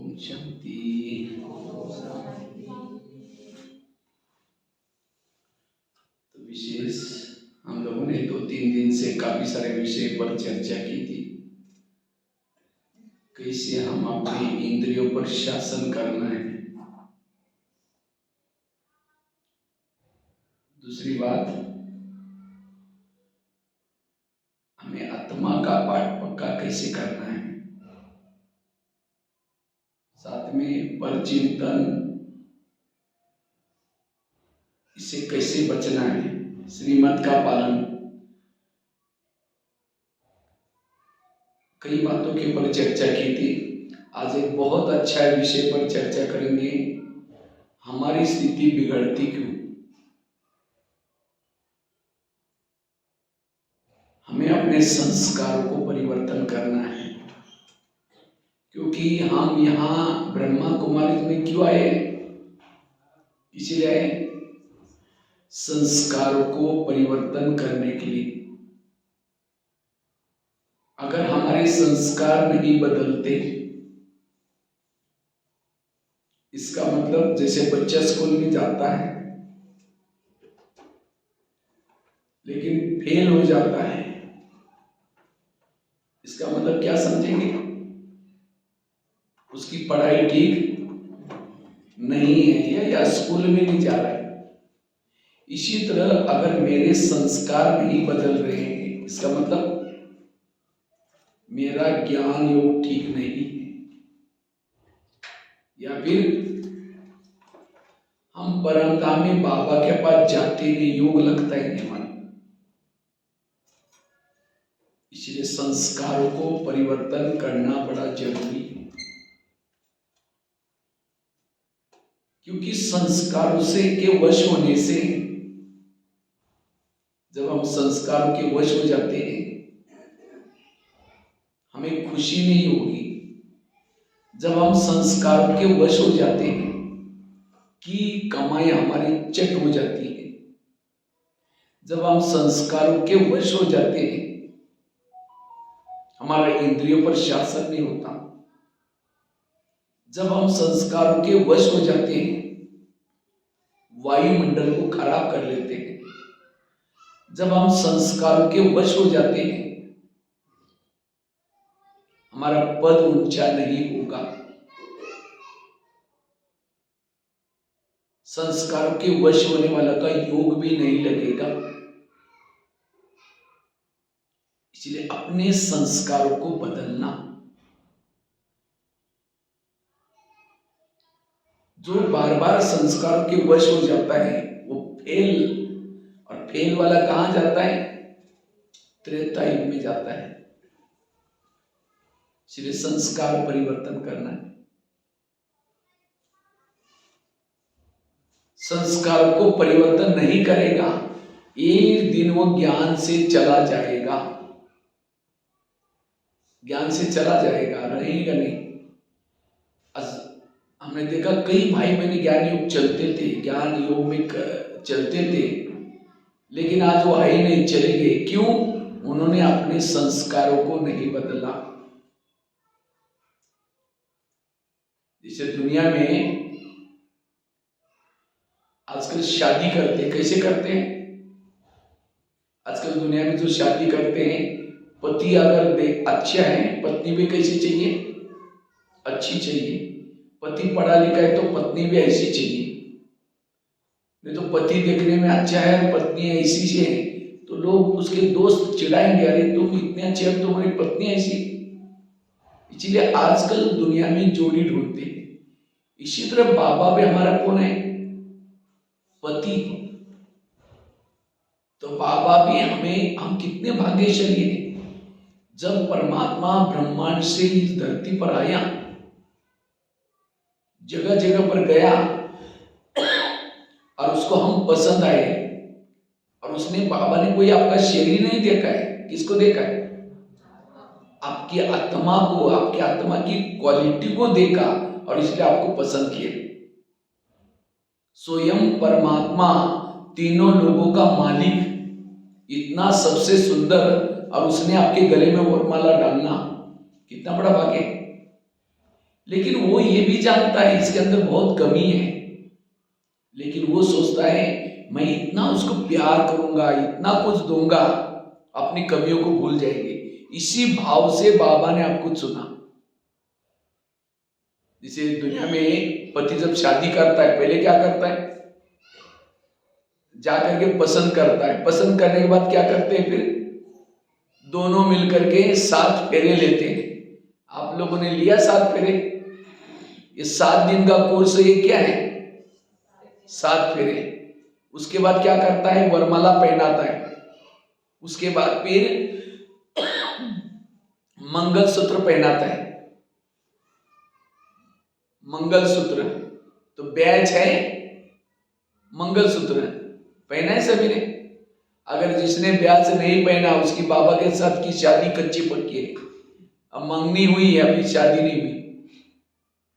ओम शांति। तो विशेष हम लोगों ने 2-3 दिन से काफी सारे विषय पर चर्चा की थी। कैसे हम अपनी इंद्रियों पर शासन करना है। दूसरी बात, हमें आत्मा का पाठ पक्का कैसे करना है। साथ में परचिंतन, इससे कैसे बचना है, श्रीमत का पालन, कई बातों के ऊपर चर्चा की थी। आज एक बहुत अच्छा विषय पर चर्चा करेंगे, हमारी स्थिति बिगड़ती क्यों। हमें अपने संस्कारों को परिवर्तन करना है, क्योंकि हम यहाँ ब्रह्मा कुमारी में क्यों आए, इसीलिए आए संस्कारों को परिवर्तन करने के लिए। अगर हमारे संस्कार नहीं बदलते, इसका मतलब जैसे बच्चा स्कूल में जाता है लेकिन फेल हो जाता है, इसका मतलब क्या समझेंगे, उसकी पढ़ाई ठीक नहीं है या स्कूल में नहीं जा रहा है। इसी तरह अगर मेरे संस्कार नहीं बदल रहे हैं, इसका मतलब मेरा ज्ञान योग ठीक नहीं है, या फिर हम परमधाम में बाबा के पास जाते नहीं, योग लगता ही नहीं हमारा। इसलिए संस्कारों को परिवर्तन करना बड़ा जरूरी है, क्योंकि संस्कारों से के वश होने से, जब हम संस्कारों के वश हो जाते हैं, हमें खुशी नहीं होगी। जब हम संस्कारों के वश हो जाते हैं कि कमाई हमारी चट हो जाती है, जब हम संस्कारों के वश हो जाते हैं, हमारा इंद्रियों पर शासन नहीं होता। जब हम संस्कारों के वश हो जाते हैं, वायुमंडल को खराब कर लेते हैं। जब हम संस्कारों के वश हो जाते हैं, हमारा पद ऊंचा नहीं होगा। संस्कारों के वश होने वाला का योग भी नहीं लगेगा। इसलिए अपने संस्कारों को बदलना। जो बार बार संस्कारों के वश हो जाता है वो फेल, और फेल वाला कहां जाता है, त्रेता युग में जाता है। इसलिए संस्कार परिवर्तन करना है। संस्कार को परिवर्तन नहीं करेगा, एक दिन वो ज्ञान से चला जाएगा, ज्ञान से चला जाएगा, रहेगा नहीं। हमने देखा कई भाई बहन ज्ञान योग चलते थे, ज्ञान योग में चलते थे, लेकिन आज वो आए नहीं, चले गए। क्यों? उन्होंने अपने संस्कारों को नहीं बदला। जैसे दुनिया में आजकल शादी करते, कैसे करते हैं? आजकल दुनिया में जो शादी करते हैं, पति अगर अच्छा है, पत्नी भी कैसी चाहिए, अच्छी चाहिए। पति पढ़ा लिखा है तो पत्नी भी ऐसी चाहिए। नहीं तो पति देखने में अच्छा है, पत्नी ऐसी से है, तो लोग उसके दोस्त चिढ़ाएंगे, अरे तुम इतने अच्छे हो, तुम्हारी पत्नी ऐसी। इसलिए आजकल दुनिया में जोड़ी ढूंढते हैं। इसी तरह बाबा भी हमारा कौन है, पति। तो बाबा भी हमें, हम कितने भाग्यशाली हैं। जब परमात्मा ब्रह्मांड से इस धरती पर आया, जगह जगह पर गया और उसको हम पसंद आए, और उसने, बाबा ने कोई आपका शरीर नहीं देखा है, किसको देखा है, आपकी आत्मा को, आपकी आत्मा की क्वालिटी को देखा, और इसलिए आपको पसंद किया। स्वयं परमात्मा तीनों लोगों का मालिक, इतना सबसे सुंदर, और उसने आपके गले में वरमाला डालना, कितना बड़ा भाग्य है। लेकिन वो ये भी जानता है इसके अंदर बहुत कमी है, लेकिन वो सोचता है मैं इतना उसको प्यार करूंगा, इतना कुछ दूंगा, अपनी कमियों को भूल जाएंगे। इसी भाव से बाबा ने आपको चुना। जैसे दुनिया में पति जब शादी करता है पहले क्या करता है, जाकर के पसंद करता है, पसंद करने के बाद क्या करते हैं, फिर दोनों मिलकर के 7 फेरे लेते हैं। आप लोगों ने लिया 7 फेरे? ये 7 दिन का कोर्स ये क्या है, 7 फेरे। उसके बाद क्या करता है, वरमाला पहनाता है। उसके बाद फिर मंगलसूत्र पहनाता है। मंगलसूत्र तो बैच है, मंगलसूत्र पहना है सभी ने। अगर जिसने ब्याज नहीं पहना उसकी बाबा के साथ की शादी कच्ची पक्की है, अब मंगनी हुई है, अभी शादी नहीं हुई।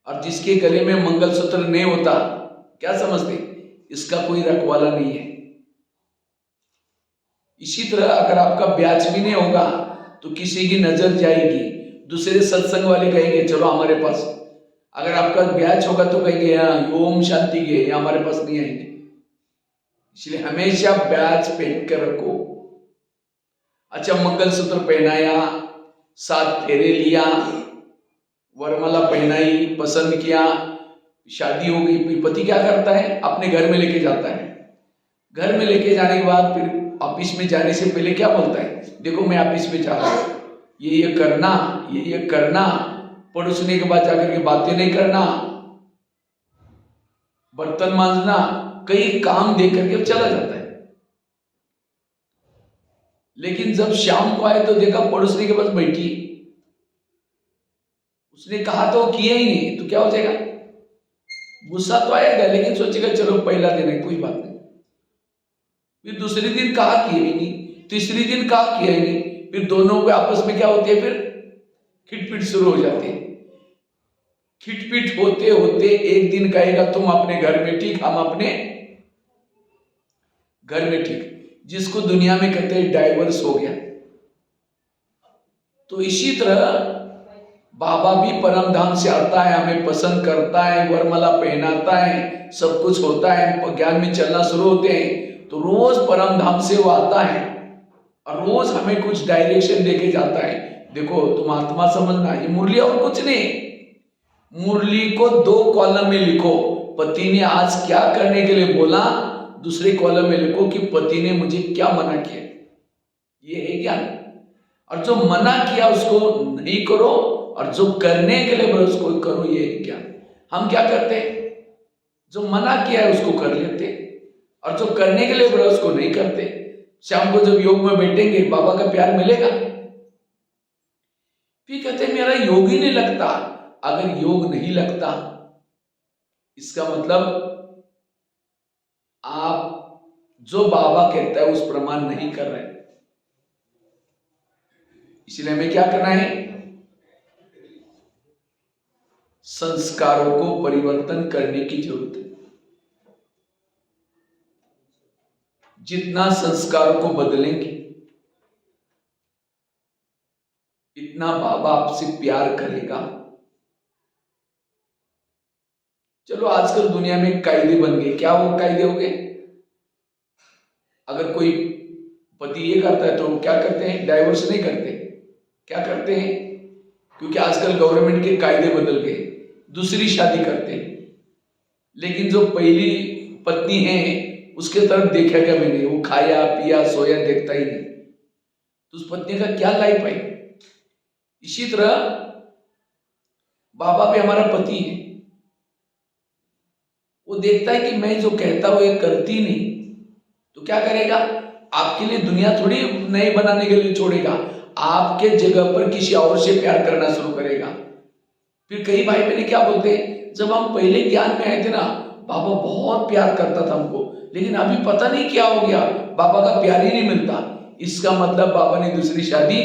और जिसके गले में मंगलसूत्र नहीं होता, क्या समझते, इसका कोई रखवाला नहीं है। इसी तरह अगर आपका ब्याज भी नहीं होगा तो किसी की नजर जाएगी, दूसरे सत्संग वाले कहेंगे चलो हमारे पास। अगर आपका ब्याज होगा तो कहेंगे हाँ ओम शांति के हमारे पास नहीं आएंगे। इसलिए हमेशा ब्याज पहन कर रखो। अच्छा, मंगलसूत्र पहनाया, 7 फेरे लिया, वरमाला पहनाई, पसंद किया, शादी हो गई। फिर पति क्या करता है, अपने घर में लेके जाता है। घर में लेके जाने के बाद फिर ऑफिस में जाने से पहले क्या बोलता है, देखो मैं ऑफिस में जा रहा हूं, ये करना, ये करना। पड़ोसने के बाद जाकर के बातें नहीं करना, बर्तन मांजना, कई काम दे करके चला जाता है। लेकिन जब शाम को आए तो देखा पड़ोसने के पास बैठी, उसने कहा तो किया ही नहीं, तो क्या हो जाएगा, गुस्सा तो आएगा, लेकिन सोचेगा चलो पहला दिन है कोई बात नहीं। फिर दूसरे दिन कहा किया ही नहीं, तीसरी दिन कहा किया ही नहीं, फिर दोनों के आपस में क्या होती है, फिर खिटपिट शुरू हो जाती है। खिटपिट होते होते एक दिन कहेगा तुम अपने घर में ठीक, हम अपने घर में ठीक, जिसको दुनिया में कहते हैं डाइवर्स हो गया। तो इसी तरह बाबा भी परम धाम से आता है, हमें पसंद करता है, वरमाला पहनाता है, सब कुछ होता है, ज्ञान में चलना शुरू होते हैं, तो रोज परम धाम से वो आता है और रोज हमें कुछ डायरेक्शन देके जाता है। देखो तुम आत्मा समझना, ये मुरली और कुछ नहीं। मुरली को 2 कॉलम में लिखो, पति ने आज क्या करने के लिए बोला, दूसरे कॉलम में लिखो कि पति ने मुझे क्या मना किया, ये है ज्ञान। और जो मना किया उसको नहीं करो, और जो करने के लिए बोला उसको करो, ये है ज्ञान। हम क्या करते हैं, जो मना किया है उसको कर लेते, और जो करने के लिए बोला उसको नहीं करते। शाम को जब योग में बैठेंगे बाबा का प्यार मिलेगा, फिर कहते मेरा योग ही नहीं लगता। अगर योग नहीं लगता इसका मतलब आप जो बाबा कहता है उस प्रमाण नहीं कर रहे। इसलिए हमें क्या करना है, संस्कारों को परिवर्तन करने की जरूरत है। जितना संस्कारों को बदलेंगे इतना बाबा आपसे प्यार करेगा। चलो आजकल दुनिया में कायदे बन गए, क्या वो कायदे हो गए, अगर कोई पति ये करता है तो क्या करते हैं, डाइवोर्स नहीं करते, क्या करते हैं, क्योंकि आजकल गवर्नमेंट के कायदे बदल गए, दूसरी शादी करते हैं। लेकिन जो पहली पत्नी है उसके तरफ देखेगा भी नहीं, वो खाया पिया सोया देखता ही नहीं, तो उस पत्नी का क्या लाइफ है। इसी तरह बाबा भी हमारा पति है, वो देखता है कि मैं जो कहता हूं ये करती नहीं, तो क्या करेगा, आपके लिए दुनिया थोड़ी नई बनाने के लिए छोड़ेगा, आपके जगह पर किसी और से प्यार करना शुरू करेगा। फिर कई भाई बहन क्या बोलते हैं, जब हम पहले ज्ञान में आए थे ना बाबा बहुत प्यार करता था हमको, लेकिन अभी पता नहीं क्या हो गया, बाबा का प्यार ही नहीं मिलता। इसका मतलब बाबा ने दूसरी शादी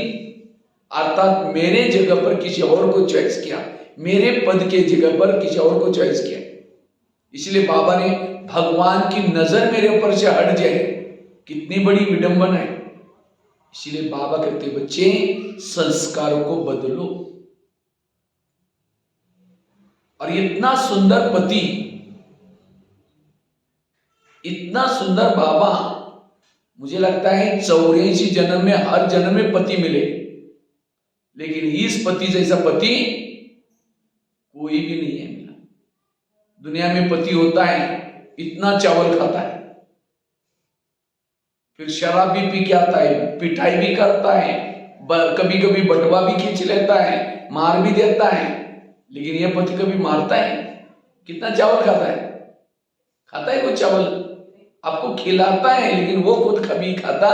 अर्थात मेरे जगह पर किसी और को चॉइस किया, मेरे पद के जगह पर किसी और को चॉइस किया। इसलिए बाबा ने भगवान की नजर मेरे ऊपर से हट जाए, कितनी बड़ी विडंबना है। इसलिए बाबा कहते बच्चे संस्कारों को बदलो। और इतना सुंदर पति, इतना सुंदर बाबा, मुझे लगता है 84 जन्म में हर जन्म में पति मिले, लेकिन इस पति जैसा पति कोई भी नहीं है मिला। दुनिया में पति होता है, इतना चावल खाता है, फिर शराब भी पी के आता है, पिटाई भी करता है, कभी कभी बटवा भी खींच लेता है, मार भी देता है, लेकिन यह पति कभी मारता है? कितना चावल खाता है? खाता है कुछ चावल? आपको खिलाता है, लेकिन वो खुद कभी खाता।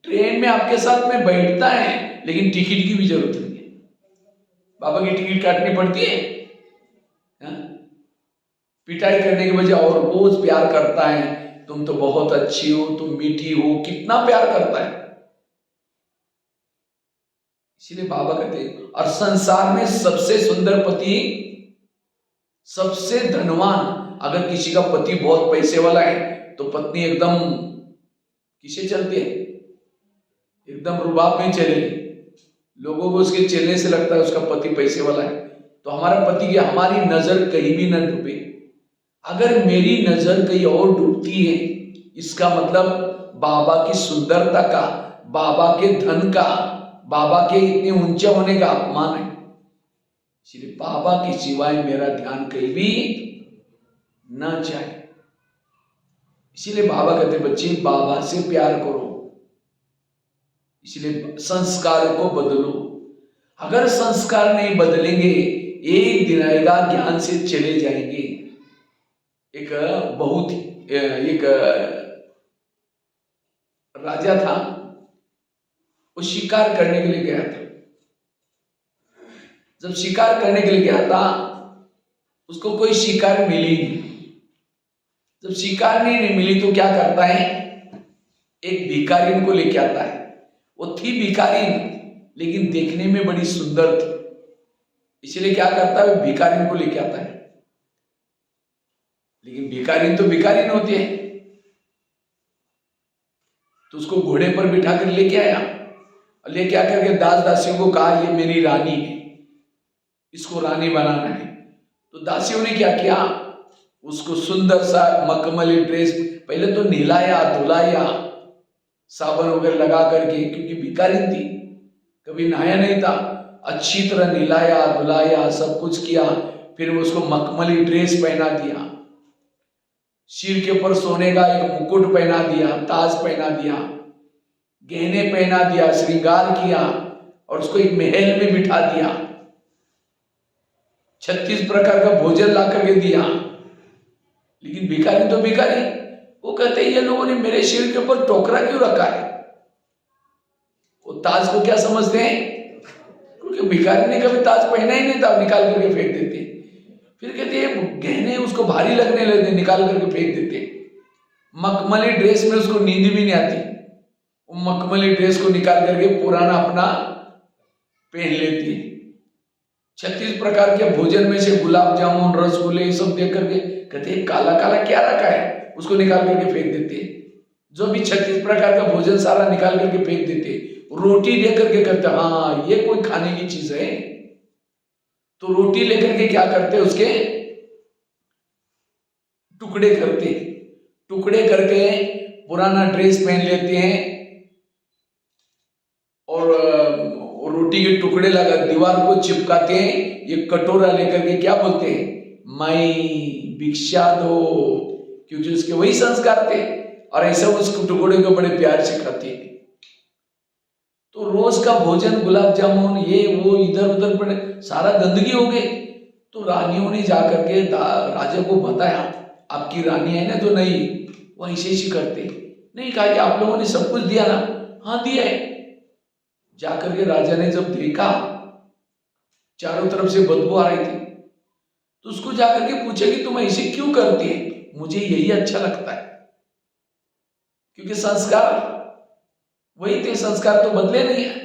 ट्रेन में आपके साथ में बैठता है, लेकिन टिकट की भी जरूरत नहीं है। बाबा की टिकट काटनी पड़ती है? पिटाई करने की वजह और रोज प्यार करता है, तुम तो बहुत अच्छी हो, तुम मीठी हो, कितना प्यार करता है। इसीलिए बाबा कहते हैं, और संसार में सबसे सुंदर पति, सबसे धनवान, अगर किसी का पति बहुत पैसे वाला है तो पत्नी एकदम किसे चलती है? एकदम रुबाब में चलेगी। लोगों को उसके चलने से लगता है उसका पति पैसे वाला है। तो हमारा पति की हमारी नजर कहीं भी न डूबे। अगर मेरी नजर कहीं और डूबती है, इसका मतलब बाबा की सुंदरता का, बाबा के धन का, बाबा के इतने ऊंचे होने का अपमान है। इसलिए बाबा के सिवाय मेरा ध्यान कहीं भी ना जाए। इसीलिए बाबा कहते बच्चे बाबा से प्यार करो, इसलिए संस्कार को बदलो। अगर संस्कार नहीं बदलेंगे, एक दिन आएगा ज्ञान से चले जाएंगे। एक राजा था, वो शिकार करने के लिए गया था। जब शिकार करने के लिए गया था, उसको कोई शिकार मिली नहीं। जब शिकार नहीं मिली तो क्या करता है? एक भिखारिन को लेके आता है। वो थी भिखारिन, लेकिन देखने में बड़ी सुंदर थी, इसलिए क्या करता है? भिखारिन को लेके आता है। लेकिन भिखारिन तो भिखारिन होती है, तो उसको घोड़े पर बिठा कर लेके आया, और लेके आकर के दास दासियों को कहा, ये मेरी रानी है, इसको रानी बनाना है। तो दासियों ने क्या किया? उसको सुंदर सा मखमली ड्रेस, पहले तो नहलाया धुलाया, साबुन वगैरह लगा करके, क्योंकि भिखारिन थी, कभी नहाया नहीं था। अच्छी तरह नहलाया धुलाया, सब कुछ किया, फिर उसको मखमली ड्रेस पहना दिया, सिर के ऊपर सोने का एक मुकुट पहना दिया, ताज पहना दिया, गहने पहना दिया, श्रृंगार किया, और उसको एक महल में बिठा दिया। 36 प्रकार का भोजन ला करके दिया। लेकिन भिखारी तो भिखारी, वो कहते हैं ये लोगों ने मेरे सिर के ऊपर टोकरा क्यों रखा है? वो ताज को क्या समझते हैं? क्योंकि भिखारी ने कभी ताज पहना ही नहीं था, निकाल करके फेंक देते। फिर कहते हैं गहने उसको भारी लगने लगते, निकाल करके फेंक देते। मखमली ड्रेस में उसको नींद भी नहीं आती, वो मखमली ड्रेस को निकाल करके पुराना अपना पहन लेती है। 36 प्रकार के भोजन में से गुलाब जामुन, रसगुल्ले, ये सब देख करके कहते हैं काला काला क्या रखा है, उसको निकाल करके फेंक देते। जो भी 36 प्रकार का भोजन सारा निकाल करके फेंक देते। रोटी लेकर के कहते हाँ ये कोई खाने की चीज है, तो रोटी लेकर के क्या करते, उसके टुकड़े करते, टुकड़े करके पुराना ड्रेस पहन लेते हैं, और रोटी के टुकड़े लगा दीवार को चिपकाते हैं। ये कटोरा लेकर के क्या बोलते हैं? माई भिक्षा दो, क्योंकि उसके वही संस्कार थे, और ऐसा उस टुकड़े को बड़े प्यार से खाते हैं। तो रोज का भोजन गुलाब जामुन ये वो इधर उधर पड़े, सारा गंदगी हो गई। तो रानियों ने जाकर के राजा को बताया, आपकी रानी है ना तो नहीं, वो ऐसे ही करते नहीं। कहा कि आप लोगों ने सब कुछ दिया ना? हाँ दिया है। जाकर के राजा ने जब देखा चारों तरफ से बदबू आ रही थी, तो उसको जाकर के पूछा कि तुम ऐसे क्यों करती है? मुझे यही अच्छा लगता है, क्योंकि संस्कार वही थे, संस्कार तो बदले नहीं है।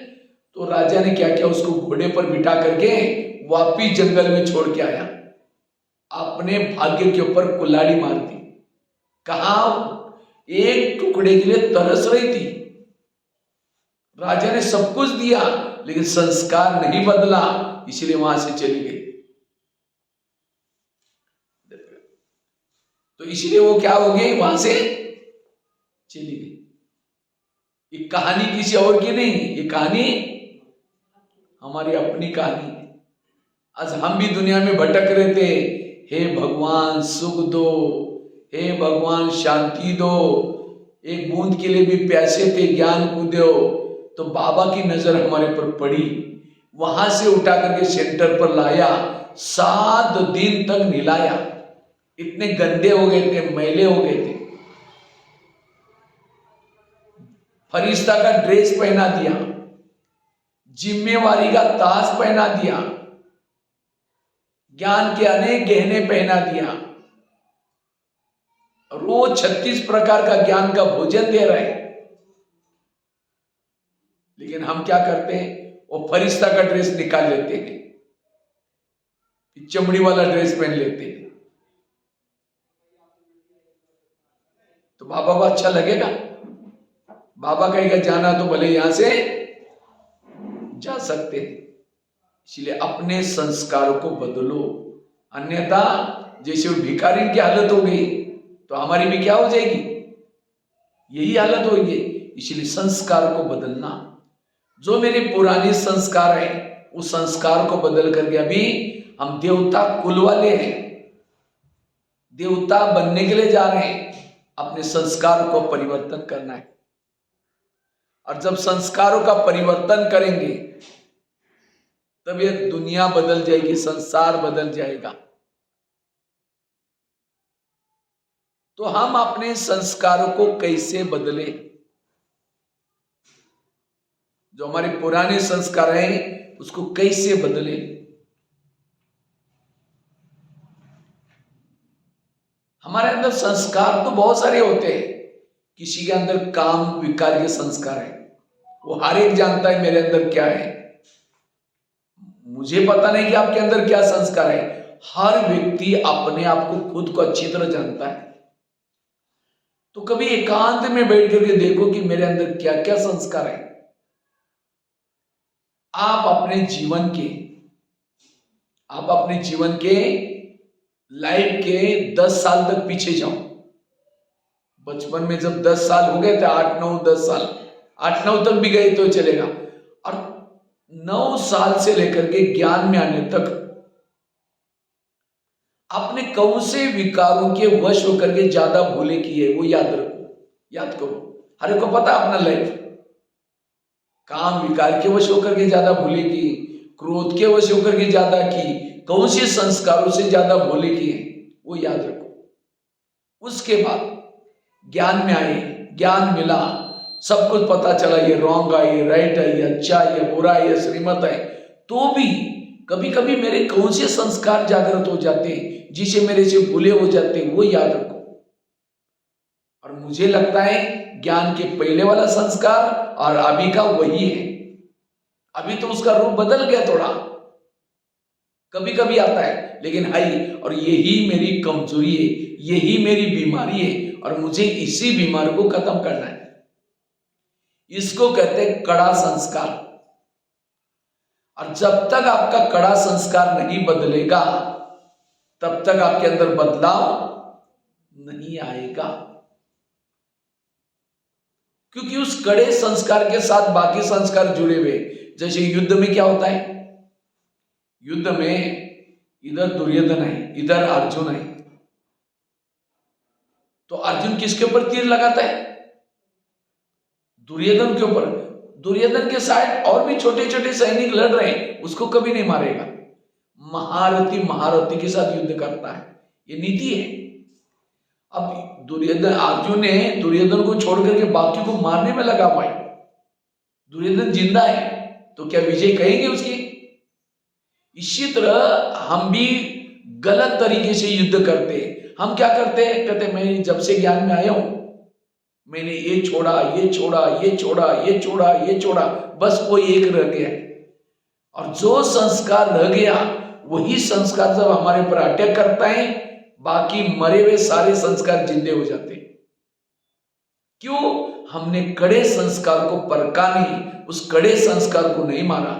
तो राजा ने क्या किया, उसको घोड़े पर बिठा करके वापिस जंगल में छोड़ के आया, अपने भाग्य के ऊपर कुल्हाड़ी मार दी। कहा एक टुकड़े के लिए तरस रही थी, राजा ने सब कुछ दिया, लेकिन संस्कार नहीं बदला, इसलिए वहां से चली गई। तो इसलिए वो क्या हो गई, वहां से चली गई। ये कहानी किसी और की नहीं, ये कहानी हमारी अपनी कहानी है। आज हम भी दुनिया में भटक रहे थे, हे भगवान सुख दो, हे भगवान शांति दो, एक बूंद के लिए भी प्यासे थे, ज्ञान को दो। तो बाबा की नजर हमारे पर पड़ी, वहां से उठा करके सेंटर पर लाया, 7 दिन तक नहलाया। इतने गंदे हो गए थे, मैले हो गए थे। फरिश्ता का ड्रेस पहना दिया, जिम्मेवारी का ताज पहना दिया, ज्ञान के अनेक गहने पहना दिया, रोज 36 प्रकार का ज्ञान का भोजन दे रहे हैं। लेकिन हम क्या करते हैं, वो फरिश्ता का ड्रेस निकाल लेते हैं, चमड़ी वाला ड्रेस पहन लेते हैं। तो बाबा को अच्छा लगेगा? बाबा कहेगा जाना तो भले यहां से जा सकते हैं। इसलिए अपने संस्कारों को बदलो, अन्यथा जैसे वो भिखारी की हालत हो गई तो हमारी भी क्या हो जाएगी, यही हालत होगी। इसलिए संस्कार को बदलना। जो मेरे पुराने संस्कार है उस संस्कार को बदल करके, अभी हम देवता कुल वाले हैं, देवता बनने के लिए जा रहे हैं, अपने संस्कार को परिवर्तन करना है। और जब संस्कारों का परिवर्तन करेंगे तब ये दुनिया बदल जाएगी, संसार बदल जाएगा। तो हम अपने संस्कारों को कैसे बदले? जो हमारे पुराने संस्कार हैं उसको कैसे बदले? हमारे अंदर संस्कार तो बहुत सारे होते हैं। किसी के अंदर काम विकार के संस्कार है, वो हर एक जानता है मेरे अंदर क्या है। मुझे पता नहीं कि आपके अंदर क्या संस्कार है। हर व्यक्ति अपने आप को, खुद को अच्छी तरह जानता है। तो कभी एकांत में बैठ करके देखो कि मेरे अंदर क्या क्या संस्कार है। आप अपने जीवन के लाइफ के 10 साल तक पीछे जाओ। बचपन में जब 10 साल हो गए थे, 8, 9, 10 साल, 8, 9 तक भी गए तो चलेगा। और 9 साल से लेकर के ज्ञान में आने तक आपने कौन से विकारों के वश होकर के ज्यादा भूले किए, वो याद रखो, याद करो। हर एक को पता अपना लाइफ, काम विकार के वश होकर के ज्यादा भूले की, क्रोध के वश होकर के ज्यादा की, कौन से संस्कारों से ज्यादा भूले किए, वो याद रखो। उसके बाद ज्ञान में आए, ज्ञान मिला, सब कुछ पता चला, ये रॉन्ग है, ये राइट है, ये अच्छा है, ये बुरा है, ये श्रीमत है। तो भी कभी कभी मेरे कौन से संस्कार जागृत हो जाते हैं जिसे मेरे से भूले हो जाते हैं, वो याद रखो। और मुझे लगता है ज्ञान के पहले वाला संस्कार और अभी का वही है। अभी तो उसका रूप बदल गया थोड़ा, कभी कभी आता है, लेकिन है। और यही मेरी कमजोरी है, यही मेरी बीमारी है, और मुझे इसी बीमारी को खत्म करना है। इसको कहते हैं कड़ा संस्कार। और जब तक आपका कड़ा संस्कार नहीं बदलेगा तब तक आपके अंदर बदलाव नहीं आएगा। क्योंकि उस कड़े संस्कार के साथ बाकी संस्कार जुड़े हुए। जैसे युद्ध में क्या होता है, युद्ध में इधर दुर्योधन है, इधर अर्जुन है, तो अर्जुन किसके ऊपर तीर लगाता है? दुर्योधन के ऊपर। दुर्योधन के साइड और भी छोटे छोटे सैनिक लड़ रहे हैं, उसको कभी नहीं मारेगा। महारथी के साथ युद्ध करता है, ये नीति है। अब अर्जुन ने दुर्योधन को छोड़ करके बाकी को मारने में लगा हुआ है। दुर्योधन जिंदा है तो क्या विजय कहेंगे उसकी? इसी तरह हम भी गलत तरीके से युद्ध करते हैं। हम क्या करते हैं, कहते मैं जब से ज्ञान में आया हूं मैंने ये छोड़ा, ये छोड़ा, ये छोड़ा, ये छोड़ा, ये छोड़ा, बस वो एक रह गया। और जो संस्कार रह गया वही संस्कार जब हमारे पर अटैक करता है, बाकी मरे हुए सारे संस्कार जिंदे हो जाते हैं। क्यों? हमने कड़े संस्कार को परखा नहीं, उस कड़े संस्कार को नहीं मारा।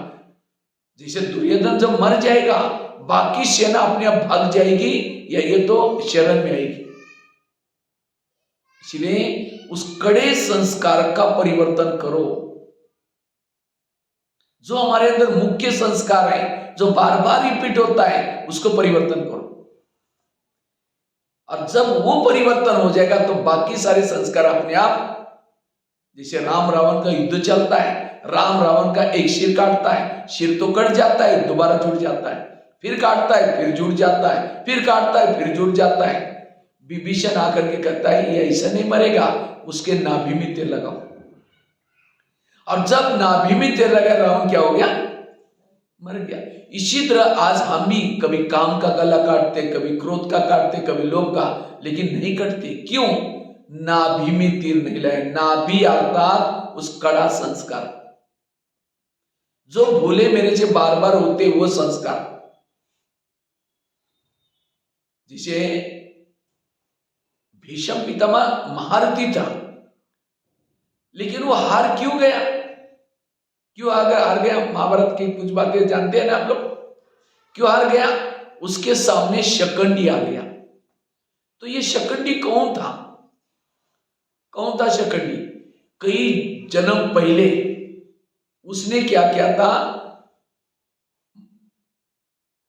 जैसे दुर्योधन जब मर जाएगा बाकी सेना अपने आप भाग जाएगी या ये तो शरण में आएगी। इसलिए उस कड़े संस्कार का परिवर्तन करो। जो हमारे अंदर मुख्य संस्कार है, जो बार बार रिपीट होता है, उसको परिवर्तन करो। और जब वो परिवर्तन हो जाएगा तो बाकी सारे संस्कार अपने आप, जैसे राम रावण का युद्ध चलता है, राम रावण का एक सिर काटता है, सिर तो कट जाता है, दोबारा जुड़ जाता है, फिर काटता है, फिर जुड़ जाता है, फिर काटता है, फिर जुड़ जाता है। विभीषण आकर के कहता है ये ऐसा नहीं मरेगा, उसके नाभि में तेल लगाओ। और जब नाभि में तेल लगा, रावण क्या हो गया? मर गया। इसी तरह आज हम भी कभी काम का गला काटते, कभी क्रोध का काटते, कभी लोभ का, लेकिन नहीं कटते। क्यों? नाभि में तीर नहीं लाए। नाभि अर्थात उस कड़ा संस्कार, जो भूले मेरे से बार बार होते वो संस्कार। जिसे भीष्म पितामह महारथी था, लेकिन वो हार क्यों गया? क्यों हार गया? महाभारत की कुछ बातें जानते हैं ना आप लोग। क्यों हार गया? उसके सामने शकंडी आ गया। तो ये शकंडी कौन था? कौन था शकंडी? कई जन्म पहले उसने क्या किया था?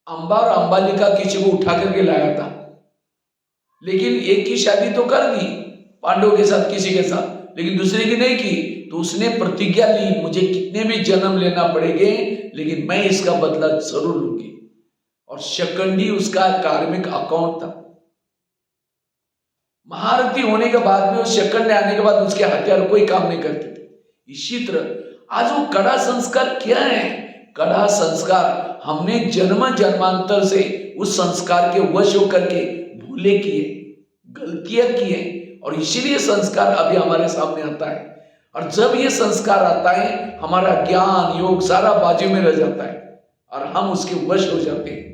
अंबा और अंबालिका किसी को उठा करके लाया था, लेकिन एक की शादी तो कर दी पांडवों के साथ, किसी के साथ, लेकिन दूसरे की नहीं की। तो उसने प्रतिज्ञा ली, मुझे कितने भी जन्म लेना पड़ेंगे, लेकिन मैं इसका बदला जरूर लूंगी। और शकंडी उसका कार्मिक अकाउंट था। महारथी होने के बाद में, उस शकंडी आने के बाद उसके हथियार कोई काम नहीं करते थे। इसी तरह आज वो कड़ा संस्कार क्या है? कड़ा संस्कार हमने जन्म जन्मांतर से उस संस्कार के वश होकर के भूले किए, गलतियां किए, और इसीलिए संस्कार अभी हमारे सामने आता है। और जब ये संस्कार आता है, हमारा ज्ञान योग सारा बाजू में रह जाता है और हम उसके वश हो जाते हैं।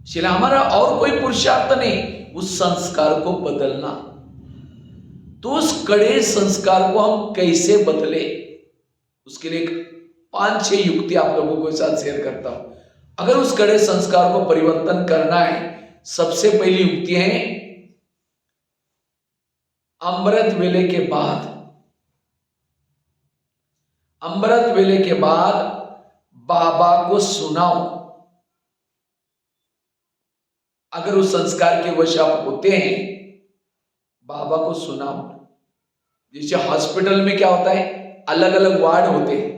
इसलिए हमारा और कोई पुरुषार्थ नहीं उस संस्कार को बदलना। तो उस कड़े संस्कार को हम कैसे बदले, उसके लिए 5-6 युक्ति आप लोगों के साथ शेयर करता हूं। अगर उस कड़े संस्कार को परिवर्तन करना है, सबसे पहली युक्ति है अमृत वेले के बाद, अमृत वेले के बाद बाबा को सुनाओ। अगर उस संस्कार के वश आप होते हैं, बाबा को सुनाओ। जैसे हॉस्पिटल में क्या होता है, अलग अलग वार्ड होते हैं,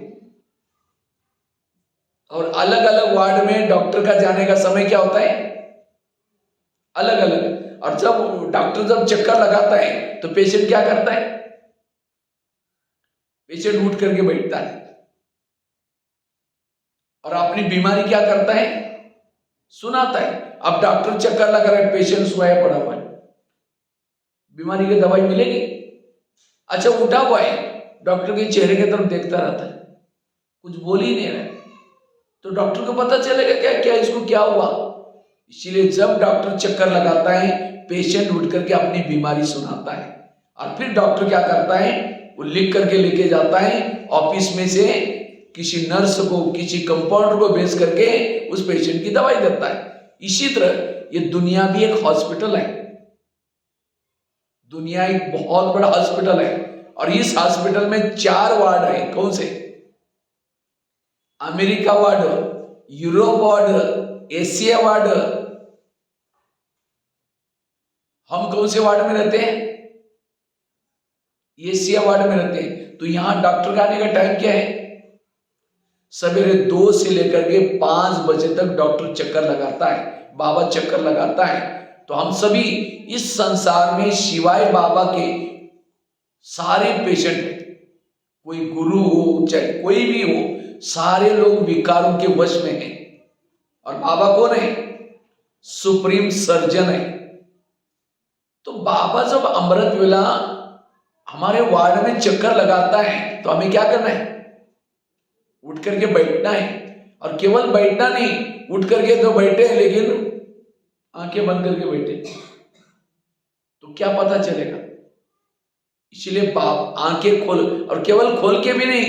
और अलग अलग वार्ड में डॉक्टर का जाने का समय क्या होता है, अलग अलग। और जब डॉक्टर जब चक्कर लगाता है तो पेशेंट क्या करता है? पेशेंट उठ करके बैठता है और अपनी बीमारी क्या करता है? सुनाता है। अब डॉक्टर चक्कर लगा रहा है, पेशेंट सोया पड़ा हुआ है, बीमारी की दवाई मिलेगी? अच्छा, उठा हुआ है, डॉक्टर के चेहरे की तरफ देखता रहता है, कुछ बोल ही नहीं रहा है, तो डॉक्टर को पता चलेगा क्या क्या इसको क्या हुआ? इसीलिए जब डॉक्टर चक्कर लगाता है, पेशेंट उठ करके अपनी बीमारी सुनाता है, और फिर डॉक्टर क्या करता है? वो लिख करके लेके जाता है ऑफिस में से, किसी नर्स को, किसी कंपाउंडर को भेज करके उस पेशेंट की दवाई देता है। इसी तरह ये दुनिया भी एक हॉस्पिटल है। दुनिया एक बहुत बड़ा हॉस्पिटल है, और इस हॉस्पिटल में 4 वार्ड है। कौन से? America ward, Europe ward, Asia ward. हम कौन से वार्ड में रहते हैं? एशिया वार्ड में रहते हैं। तो यहां डॉक्टर का आने का टाइम क्या है? सवेरे 2 से लेकर के 5 बजे तक डॉक्टर चक्कर लगाता है, बाबा चक्कर लगाता है। तो हम सभी इस संसार में सिवाय बाबा के सारे पेशेंट हैं। कोई गुरु हो चाहे कोई भी हो, सारे लोग विकारों के वश में हैं। और बाबा कौन है? सुप्रीम सर्जन है। तो बाबा जब अमृत वेला हमारे वार्ड में चक्कर लगाता है, तो हमें क्या करना है? उठ करके बैठना है। और केवल बैठना नहीं, उठ करके तो बैठे, लेकिन आंखें बंद करके बैठे तो क्या पता चलेगा? इसलिए आंखें खोल, और केवल खोल के भी नहीं।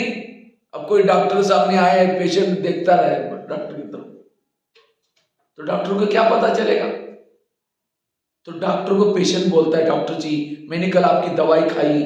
अब कोई डॉक्टर सामने आया, पेशेंट देखता रहे डॉक्टर की तरफ, तो डॉक्टर को क्या पता चलेगा? तो डॉक्टर को पेशेंट बोलता है, डॉक्टर जी मैंने कल आपकी दवाई खाई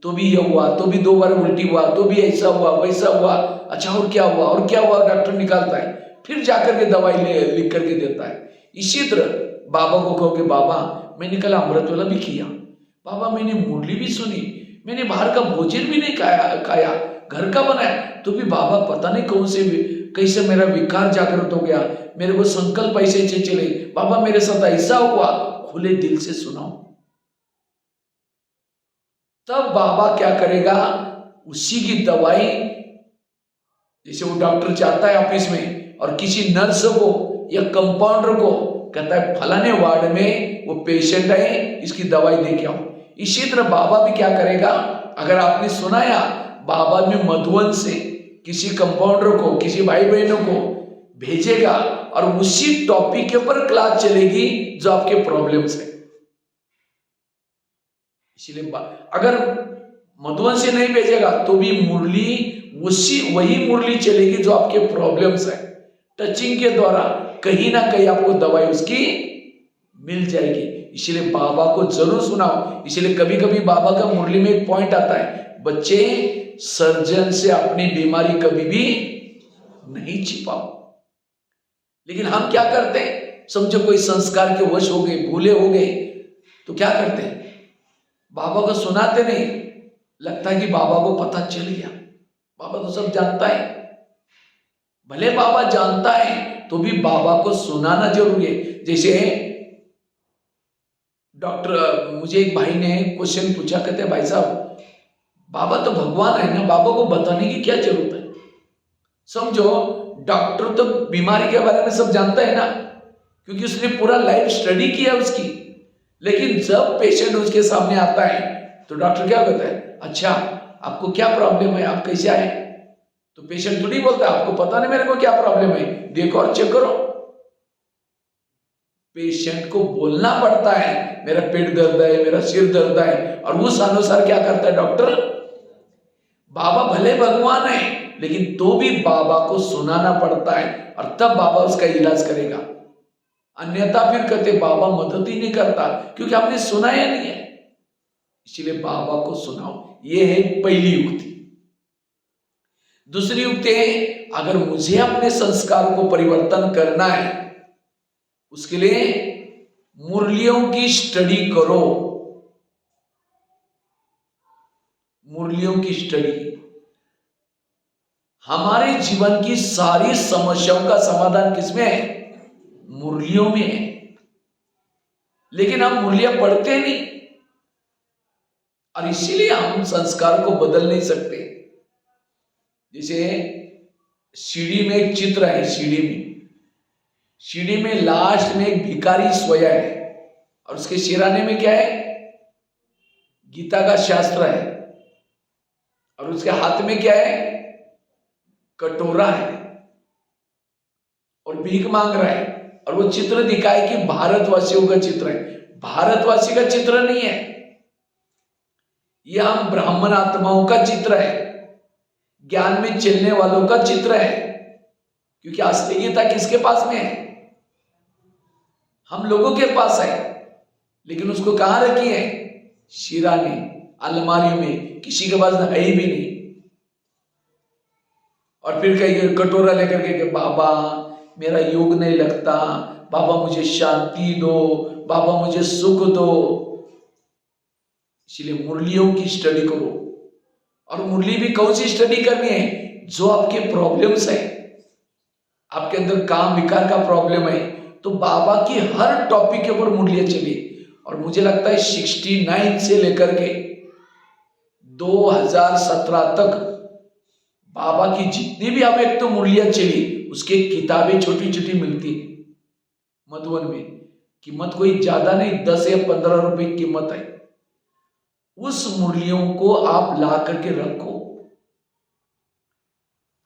तो भी ये हुआ, तो भी 2 बार उल्टी हुआ, तो भी ऐसा हुआ वैसा हुआ, अच्छा और क्या हुआ और क्या हुआ, डॉक्टर निकालता है, फिर जाकर के दवाई लिख करके देता है। इसी तरह बाबा को कहोगे बाबा मैंने कल अमृत वाला भी किया, बाबा मैंने मुरली भी सुनी, मैंने बाहर का भोजन भी नहीं खाया घर का बनाया, तो भी बाबा पता नहीं कौन से कैसे मेरा विकार जागृत हो गया, मेरे को संकल्प ऐसे चले, बाबा मेरे साथ ऐसा हुआ, खुले दिल से सुनाओ। तब बाबा क्या करेगा, उसी की दवाई, जैसे वो डॉक्टर चाहता है ऑफिस में और किसी नर्स को या कंपाउंडर को कहता है फलाने वार्ड में वो पेशेंट है, इसकी दवाई दे के आओ। इसी तरह बाबा भी क्या करेगा, अगर आपने सुनाया बाबा में मधुबन से किसी कंपाउंडर को, किसी भाई बहनों को भेजेगा और उसी टॉपिक के ऊपर क्लास चलेगी जो आपके प्रॉब्लम्स है। इसलिए अगर मधुबन से नहीं भेजेगा तो भी मुरली वही मुरली चलेगी जो आपके प्रॉब्लम्स है। टचिंग के द्वारा कहीं ना कहीं आपको दवाई उसकी मिल जाएगी। इसलिए बाबा को जरूर सुनाओ। इसलिए कभी कभी बाबा का मुरली में एक पॉइंट आता है, बच्चे सर्जन से अपनी बीमारी कभी भी नहीं छिपाओ। लेकिन हम क्या करते हैं, समझो कोई संस्कार के वश हो गए, भूले हो गए, तो क्या करते हैं, बाबा को सुनाते नहीं, लगता है कि बाबा को पता चल गया, बाबा तो सब जानता है। भले बाबा जानता है तो भी बाबा को सुनाना जरूरी है। जैसे डॉक्टर, मुझे एक भाई ने क्वेश्चन पूछा, कहते भाई साहब बाबा तो भगवान है ना, बाबा को बताने की क्या जरूरत है। समझो डॉक्टर तो बीमारी के बारे में सब जानता है ना, क्योंकि उसने पूरा लाइफ स्टडी किया उसकी। लेकिन जब पेशेंट उसके सामने आता है तो डॉक्टर क्या कहता है, अच्छा आपको क्या प्रॉब्लम है, आप कैसे आए। तो पेशेंट थोड़ी बोलता है आपको पता नहीं मेरे को क्या प्रॉब्लम है, देखो और चेक करो। पेशेंट को बोलना पड़ता है मेरा पेट दर्द है, मेरा सिर दर्द है, और उस अनुसार क्या करता है डॉक्टर। बाबा भले भगवान है लेकिन तो भी बाबा को सुनाना पड़ता है और तब बाबा उसका इलाज करेगा। अन्यथा फिर कहते बाबा मदद ही नहीं करता, क्योंकि आपने सुनाया नहीं है। इसलिए बाबा को सुनाओ, ये है पहली युक्ति। दूसरी युक्ति है, अगर मुझे अपने संस्कार को परिवर्तन करना है उसके लिए मुरलियों की स्टडी करो। मुरलियों की स्टडी, हमारे जीवन की सारी समस्याओं का समाधान किसमें है, मुरलियों में है। लेकिन हम मुरलियां पढ़ते नहीं और इसीलिए हम संस्कार को बदल नहीं सकते। जैसे सीढ़ी में एक चित्र है, सीढ़ी में लास्ट में एक भिखारी सोया है और उसके सिराने में क्या है, गीता का शास्त्र है, और उसके हाथ में क्या है, कटोरा है, और भीख मांग रहा है। और वो चित्र दिखाए कि भारतवासियों का चित्र है, भारतवासी का चित्र नहीं है, यह हम ब्राह्मण आत्माओं का चित्र है, ज्ञान में चलने वालों का चित्र है। क्योंकि असली गीता किसके पास में है, हम लोगों के पास है। लेकिन उसको कहां रखी है, सिराने, अलमारी में, किसी के पास है ही भी नहीं। और फिर कहीं कटोरा लेकर के बाबा मेरा योग नहीं लगता, बाबा मुझे शांति दो, बाबा मुझे सुख दो। इसलिए मुरलियों की स्टडी करो। और मुरली भी कौन सी स्टडी करनी है, जो आपके प्रॉब्लम्स है, आपके अंदर काम विकार का प्रॉब्लम है, तो बाबा की हर टॉपिक के ऊपर मुरलियां चली। और मुझे लगता है 69 से लेकर के 2017 तक बाबा की जितनी भी अब एक तो मुरलियां चली, उसके किताबें छोटी छोटी मिलती है मधुबन में। कीमत कोई ज्यादा नहीं, 10 या 15 रुपए की कीमत है। उस मुरलियों को आप ला करके रखो।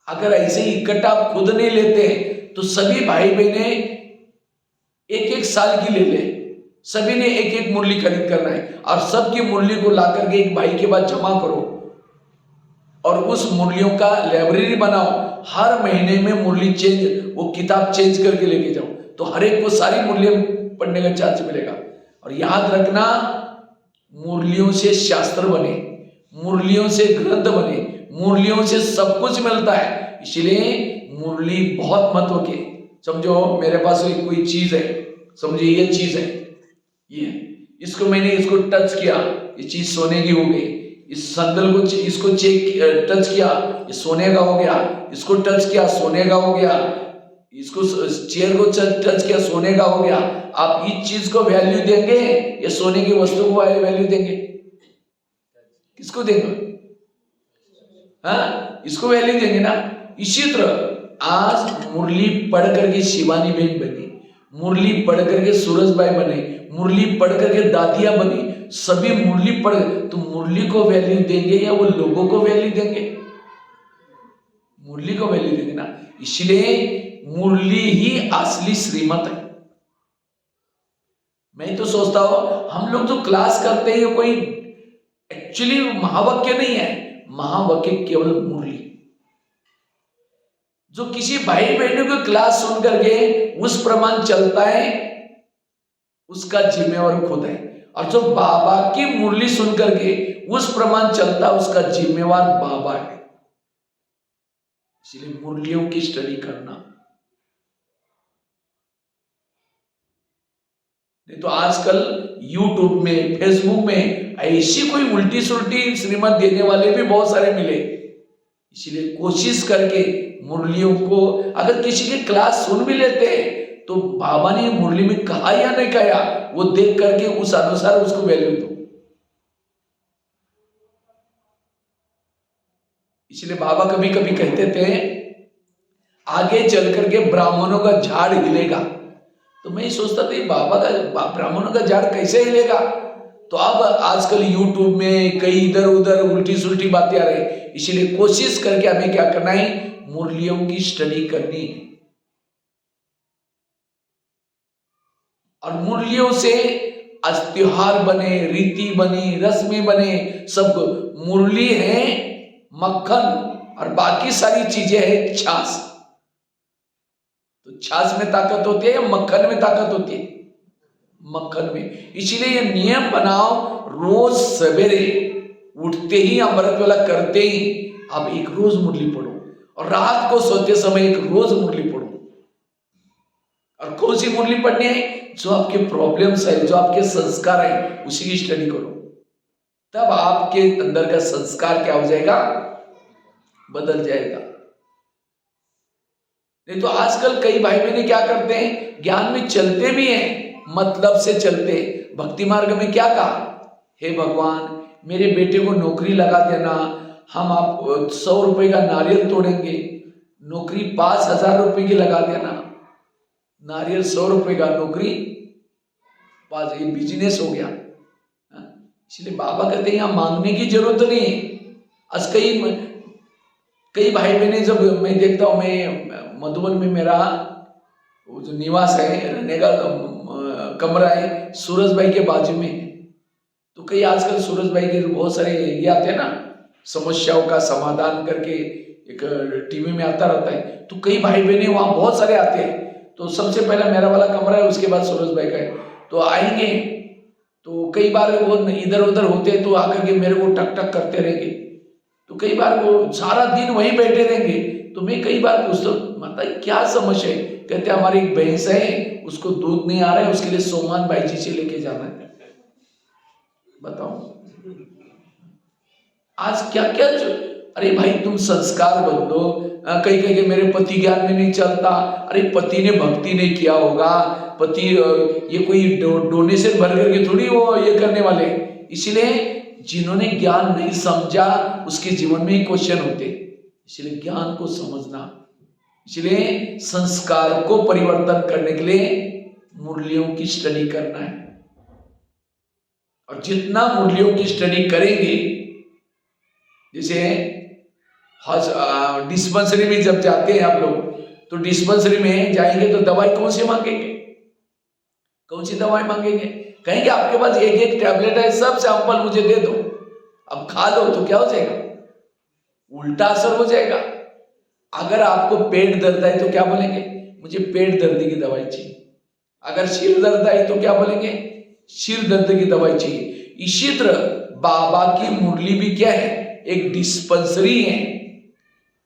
अगर ऐसे ही इकट्ठा आप खुद नहीं लेते तो सभी भाई बहने एक एक साल की ले ले, सभी ने एक एक मुरली खरीद करना है और सबकी मुरली को ला करके एक भाई के पास जमा करो और उस मुरलियों का लाइब्रेरी बनाओ। हर महीने में मुरली चेंज, वो किताब चेंज करके लेके जाओ, तो हर एक को सारी मुरलियां पढ़ने का चांस मिलेगा। और याद रखना, मुरलियों से शास्त्र बने, मुरलियों से ग्रंथ बने, मुरलियों से सब कुछ मिलता है। इसलिए मुरली बहुत महत्व के। समझो मेरे पास कोई चीज है, समझो ये चीज है, ये इसको मैंने इसको टच किया, ये चीज सोने की हो गई। इस संदल को इसको टच किया, ये सोने का हो गया। इसको टच किया, सोने का हो गया। इसको चेयर को टच किया, सोने का हो गया। आप इस चीज को वैल्यू देंगे या सोने की वस्तु को वैल्यू देंगे? किसको देंगे? हाँ, इसको वैल्यू देंगे ना। इसी तरह आज मुरली पढ़ करके शिवानी बहन बनी, मुरली पढ़ करके सूरज भाई बने, मुरली पढ़ करके दादिया बनी, सभी मुरली पढ़, तो मुरली को वैल्यू देंगे या वो लोगों को वैल्यू देंगे? मुरली को वैल्यू देंगे ना। इसलिए मुरली ही असली श्रीमत है। मैं तो सोचता हूं हम लोग जो क्लास करते हैं कोई एक्चुअली महावाक्य नहीं है, महावाक्य केवल मुरली। जो किसी भाई बहनों की क्लास सुन करके उस प्रमाण चलता है, उसका जिम्मेवार खुद है। और जो बाबा की मुरली सुन करके उस प्रमाण चलता है, उसका जिम्मेवार बाबा है। इसलिए मुरलियों की स्टडी करना। नहीं तो आजकल YouTube में, फेसबुक में ऐसी कोई उल्टी सुल्टी श्रीमत देने वाले भी बहुत सारे मिले। इसलिए कोशिश करके मुरलियों को, अगर किसी की क्लास सुन भी लेते तो बाबा ने मुरली में कहा या नहीं कहा, वो देख करके उस अनुसार उसको वैल्यू दो। इसलिए बाबा कभी कभी कहते थे आगे चल करके ब्राह्मणों का झाड़ हिलेगा। तो मैं सोचता था बाबा का ब्राह्मणों का झाड़ कैसे हिलेगा? तो अब आजकल YouTube में कई इधर उधर उल्टी सुल्टी बातें आ रही। इसलिए कोशिश करके हमें क्या करना है, मुरलियों की स्टडी करनी है। और मुरलियों से आज त्योहार बने, रीति बनी, रस्में बने, सब मुरली है मक्खन और बाकी सारी चीजें है छाछ। तो छाछ में ताकत होती है या मक्खन में ताकत होती है? मक्खन में। इसलिए ये नियम बनाओ, रोज सवेरे उठते ही अमृत वेला करते ही आप एक रोज मुरली पढ़ो, और रात को सोते समय एक रोज मुरली पढ़ो। और कौन सी मुरली पढ़नी है? जो आपके प्रॉब्लम्स है, जो आपके संस्कार है, उसी की स्टडी करो। तब आपके अंदर का संस्कार क्या हो जाएगा? बदल जाएगा। नहीं तो आजकल कई भाई बहन क्या करते हैं, ज्ञान में चलते भी हैं, मतलब से चलते। भक्ति मार्ग में क्या कहा, हे भगवान मेरे बेटे को नौकरी लगा देना, हम आप 100 रुपए का नारियल तोड़ेंगे, नौकरी 5000 रुपए की लगा देना। नारियल 100 रुपए का, नौकरी 5, ये बिजनेस हो गया। इसलिए बाबा कहते हैं यहां मांगने की जरूरत नहीं है। आज कई भाई बहने, जब मैं देखता हूं, मैं मधुबन में मेरा वो जो निवास है, रहने का कमरा है, सूरज भाई के बाजू में। तो कई आजकल सूरज भाई के बहुत सारे ये आते हैं ना, समस्याओं का समाधान करके एक टीवी में आता रहता है। तो कई भाई बहने वहां बहुत सारे आते हैं। तो सबसे पहला मेरा वाला कमरा है, उसके बाद सूरज भाई का है। तो आएंगे तो कई बार वो इधर उधर होते हैं, तो आकर के मेरे को टक टक करते रहेंगे। तो कई बार वो सारा दिन वहीं बैठे रहेंगे। तो मैं कई बार पूछता हूँ, माता क्या समस्या है? कहते हमारी एक भैंस है, उसको दूध नहीं आ रहा है, उसके लिए सोमान भाई जी से लेके जाना है। बताओ आज क्या क्या अरे भाई तुम संस्कार बदलो। कहीं कहीं के मेरे पति ज्ञान में नहीं चलता। अरे पति ने भक्ति नहीं किया होगा, पति ये कोई डोनेशन भर करके थोड़ी वो ये करने वाले। इसलिए जिन्होंने ज्ञान नहीं समझा उसके जीवन में ही क्वेश्चन होते। इसलिए ज्ञान को समझना, इसलिए संस्कार को परिवर्तन करने के लिए मुरलियों की स्टडी करना है। और जितना मुरलियों की स्टडी करेंगे, जैसे डिस्पेंसरी में जब जाते हैं आप लोग, तो डिस्पेंसरी में जाएंगे तो दवाई कौन सी मांगेंगे? कौन सी दवाई मांगेंगे? कहेंगे आपके पास एक टैबलेट है, सब सैंपल मुझे दे दो, अब खा लो। तो क्या हो जाएगा? उल्टा असर हो जाएगा। अगर आपको पेट दर्द है तो क्या बोलेंगे? मुझे पेट दर्द की दवाई चाहिए। अगर सिर दर्द है तो क्या बोलेंगे? सिर दर्द की दवाई चाहिए। इसी तरह बाबा की मुरली भी क्या है, एक डिस्पेंसरी है।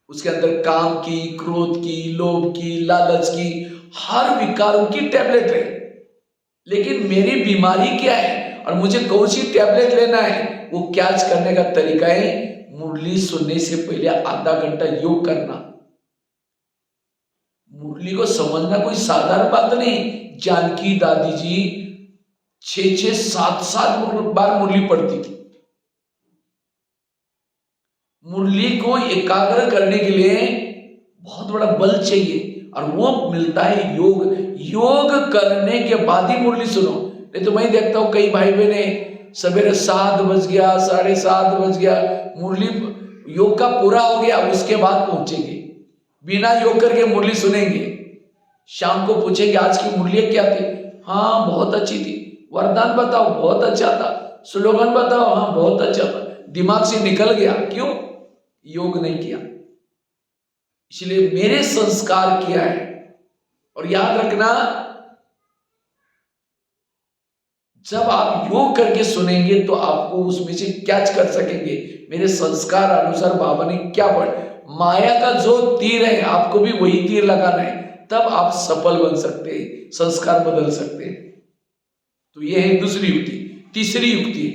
उसके अंदर काम की, क्रोध की, लोभ की, लालच की, हर विकारों की टैबलेट है। लेकिन मेरी बीमारी क्या है और मुझे कौन सी टैबलेट लेना है, वो कैच करने का तरीका है मुरली सुनने से पहले आधा घंटा योग करना। मुरली को समझना कोई साधारण बात नहीं। जानकी दादी जी 6-6, 7-7 बार मुरली पढ़ती थी। मुरली को एकाग्र करने के लिए बहुत बड़ा बल चाहिए और वो मिलता है योग। योग करने के बाद ही मुरली सुनो। नहीं तो मैं देखता हूं कई भाई बहने सवेरे 7 बज गया, 7:30 बज गया, मुरली योग का पूरा हो गया, उसके बाद पहुंचेंगे, बिना योग करके मुरली सुनेंगे। शाम को पूछेंगे आज की मुरली क्या थी, हाँ बहुत अच्छी थी। वरदान बताओ, बहुत अच्छा था। स्लोगन बताओ, हाँ बहुत अच्छा था। दिमाग से निकल गया, क्यों? योग नहीं किया। इसलिए मेरे संस्कार किया है। और याद रखना, जब आप योग करके सुनेंगे तो आपको उसमें से कैच कर सकेंगे मेरे संस्कार अनुसार बाबा ने क्या पढ़ा। माया का जो तीर है आपको भी वही तीर लगाना है, तब आप सफल बन सकते हैं, संस्कार बदल सकते हैं। तो यह है दूसरी युक्ति। तीसरी युक्ति,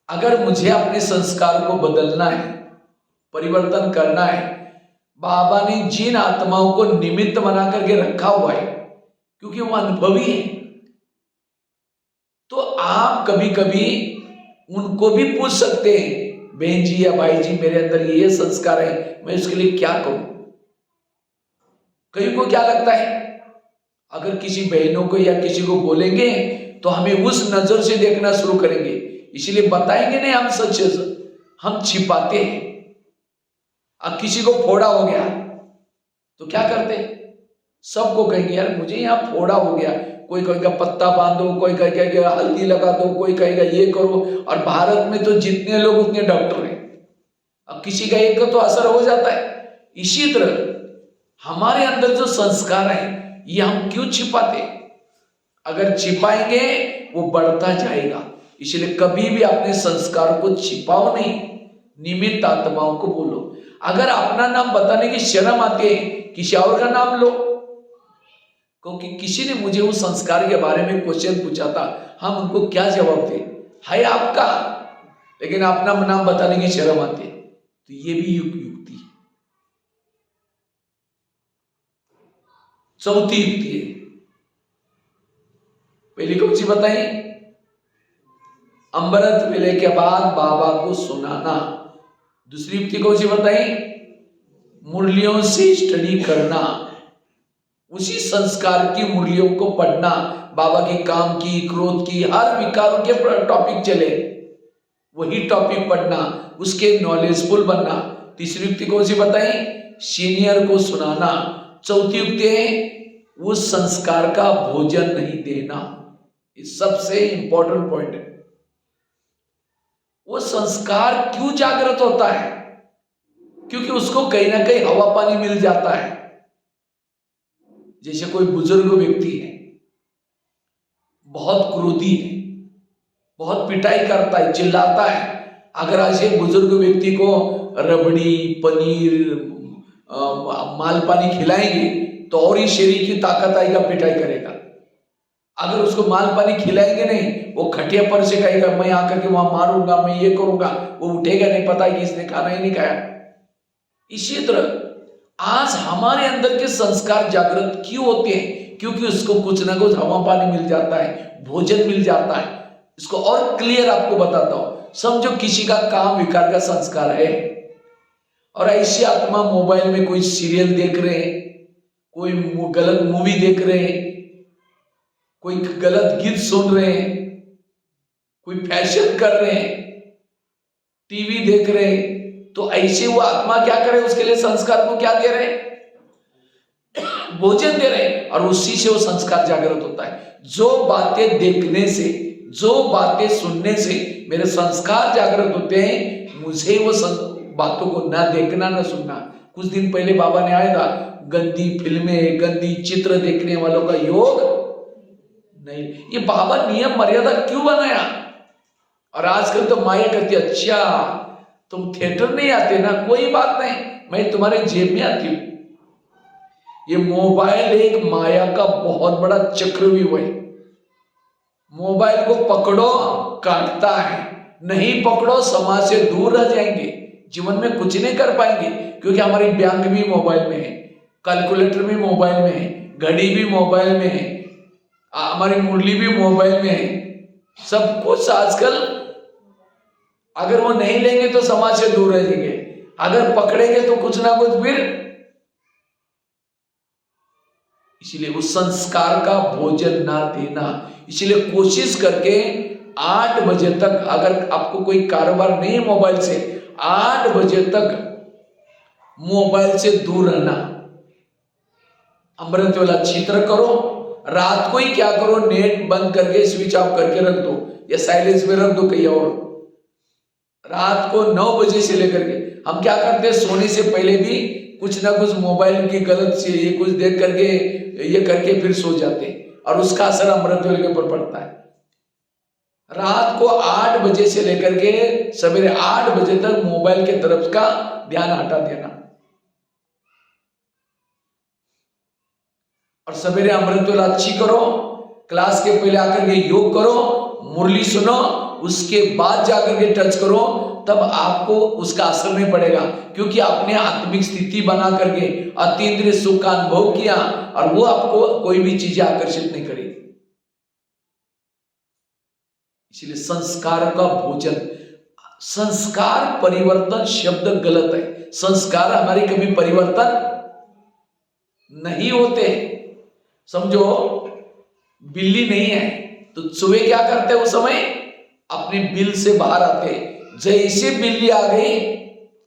अगर मुझे अपने संस्कार को बदलना है, परिवर्तन करना है, बाबा ने जिन आत्माओं को निमित्त बना करके रखा हुआ है, क्योंकि वो अनुभवी है, तो आप कभी कभी उनको भी पूछ सकते हैं, बहन जी या भाई जी मेरे अंदर ये संस्कार है, मैं उसके लिए क्या करूं। कई को क्या लगता है, अगर किसी बहनों को या किसी को बोलेंगे तो हमें उस नजर से देखना शुरू करेंगे, इसलिए बताएंगे नहीं, हम सच हम छिपाते हैं। अब किसी को फोड़ा हो गया तो क्या करते, सबको कहेंगे यार मुझे यहाँ फोड़ा हो गया, कोई कहेगा पत्ता बांधो, कोई कहेगा हल्दी लगा दो, कोई कहेगा ये करो। और भारत में तो जितने लोग उतने डॉक्टर हैं, अब किसी का एक तो असर हो जाता है। इसी तरह हमारे अंदर जो संस्कार है ये हम क्यों छिपाते, अगर छिपाएंगे वो बढ़ता जाएगा। इसलिए कभी भी अपने संस्कार को छिपाओ नहीं, निमित्त आत्माओं को बोलो। अगर अपना नाम बताने की शर्म आती है, किसी और का नाम लो। क्योंकि किसी ने मुझे उस संस्कार के बारे में क्वेश्चन पूछा था, हम उनको क्या जवाब दें, है आपका, लेकिन अपना नाम बताने की शर्म आती है। तो ये भी युक्ति है। चौथी युक्ति है, पहली कौन सी बताई, अमृत वेले के बाद बाबा को सुनाना। दूसरी युक्ति कौन सी बताई, मुरलियों से स्टडी करना, उसी संस्कार की मुरलियों को पढ़ना। बाबा की काम की, क्रोध की, हर विकारों के टॉपिक चले, वही टॉपिक पढ़ना, उसके नॉलेजफुल बनना। तीसरी युक्ति कौन सी बताई, सीनियर को सुनाना। चौथी युक्ति है उस संस्कार का भोजन नहीं देना। ये सबसे इंपॉर्टेंट पॉइंट है। वो संस्कार क्यों जागृत होता है, क्योंकि उसको कहीं ना कहीं हवा पानी मिल जाता है। जैसे कोई बुजुर्ग व्यक्ति है, बहुत क्रोधी है, बहुत पिटाई करता है, चिल्लाता है, अगर ऐसे बुजुर्ग व्यक्ति को रबड़ी, पनीर, माल पानी खिलाएंगे तो और ही शरीर की ताकत आएगा, पिटाई करेगा। अगर उसको माल पानी खिलाएंगे नहीं, वो खटिया पर से कहेगा मैं आकर के वहां मारूंगा, मैं ये करूंगा, वो उठेगा नहीं, पता है कि इसने खाना ही नहीं खाया। इसी तरह आज हमारे अंदर के संस्कार जागृत क्यों होते हैं, क्योंकि उसको कुछ ना कुछ हवा पानी मिल जाता है, भोजन मिल जाता है। इसको और क्लियर आपको बताता हूं, समझो किसी का काम विकार का संस्कार है और ऐसी आत्मा मोबाइल में कोई सीरियल देख रहे हैं, कोई गलत मूवी देख रहे हैं, कोई गलत गीत सुन रहे हैं, कोई फैशन कर रहे हैं, टीवी देख रहे हैं, तो ऐसे वो आत्मा क्या करे, उसके लिए संस्कार को क्या दे रहे, भोजन दे रहे, और उसी से वो संस्कार जागृत होता है। जो बातें देखने से, जो बातें सुनने से मेरे संस्कार जागृत होते हैं, मुझे वो बातों को ना देखना ना सुनना। कुछ दिन पहले बाबा ने आया था, गंदी फिल्में, गंदी चित्र देखने वालों का योग नहीं, ये बाबा नियम मर्यादा क्यों बनाया? और आजकल तो माया कहती है, अच्छा तुम थिएटर नहीं आते ना, कोई बात नहीं, मैं तुम्हारे जेब में आती हूं। ये मोबाइल एक माया का बहुत बड़ा चक्रव्यूह है। मोबाइल को पकड़ो काटता है, नहीं पकड़ो समाज से दूर रह जाएंगे, जीवन में कुछ नहीं कर पाएंगे, क्योंकि हमारी बैंक भी मोबाइल में है, कैलकुलेटर भी मोबाइल में है, घड़ी भी मोबाइल में है, हमारी मुरली भी मोबाइल में है, सब कुछ आजकल। अगर वो नहीं लेंगे तो समाज से दूर रहेंगे, अगर पकड़ेंगे तो कुछ ना कुछ फिर। इसलिए उस संस्कार का भोजन ना देना। इसलिए कोशिश करके 8 बजे तक, अगर आपको कोई कारोबार नहीं मोबाइल से, 8 बजे तक मोबाइल से दूर रहना। अमृत वाला चित्र करो, रात को ही क्या करो, नेट बंद करके स्विच ऑफ करके रख दो या साइलेंस में रख दो कहीं और। रात को 9 बजे से लेकर के हम क्या करते हैं, सोने से पहले भी कुछ ना कुछ मोबाइल की गलत से ये कुछ देख करके ये करके फिर सो जाते हैं, और उसका असर अमृत वेले के ऊपर पड़ता है। रात को 8 बजे से लेकर के सवेरे 8 बजे तक मोबाइल के तरफ का ध्यान हटा देना, और सवेरे अमृत वेला अच्छी करो, क्लास के पहले आकर के योग करो, मुरली सुनो, उसके बाद जाकर के टच करो, तब आपको उसका असर नहीं पड़ेगा, क्योंकि आपने आत्मिक स्थिति बना करके अतीन्द्रिय सुख का अनुभव किया, और वो आपको कोई भी चीजें आकर्षित नहीं करेगी। इसलिए संस्कार का भोजन, संस्कार परिवर्तन शब्द गलत है। संस्कार हमारे कभी परिवर्तन नहीं होते। समझो बिल्ली नहीं है तो सुबह क्या करते उस समय, अपने बिल से बाहर आते, जैसे बिल्ली आ गई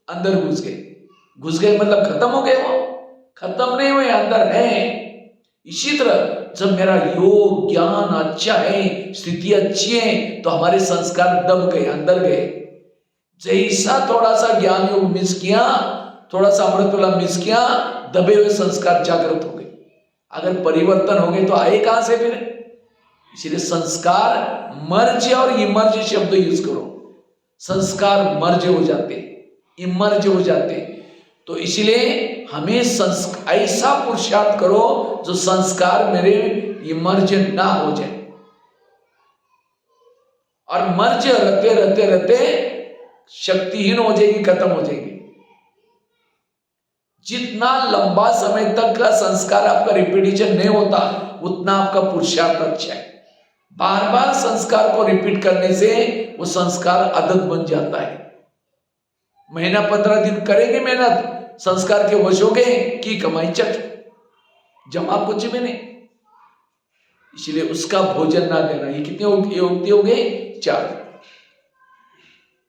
अंदर घुस गए मतलब खत्म हो गए, वो खत्म नहीं हुए, अंदर है। इसी तरह जब मेरा योग ज्ञान अच्छा है, स्थिति अच्छी है, तो हमारे संस्कार दब गए, अंदर गए। जैसा थोड़ा सा ज्ञान योग मिस किया, थोड़ा सा अमृत वाला मिस किया, दबे हुए संस्कार जागृत हो गए। अगर परिवर्तन हो गए तो आए कहां से फिर? इसलिए संस्कार मर्ज और इमर्ज शब्द यूज करो। संस्कार मर्ज हो जाते, इमर्ज हो जाते, तो इसलिए हमें ऐसा पुरुषार्थ करो जो संस्कार मेरे इमर्ज ना हो जाए, और मर्ज रहते रहते रहते शक्तिहीन हो जाएगी, खत्म हो जाएगी। जितना लंबा समय तक का संस्कार आपका रिपीटिशन नहीं होता, उतना आपका पुरुषार्थ अच्छा है। बार बार संस्कार को रिपीट करने से वो संस्कार आदत बन जाता है। महीना 15 दिन करेंगे मेहनत, संस्कार के वश हो गए की कमाई चट, जमा कुछ भी नहीं। इसलिए उसका भोजन ना देना। ये कितनी युक्ति हो गई? 4।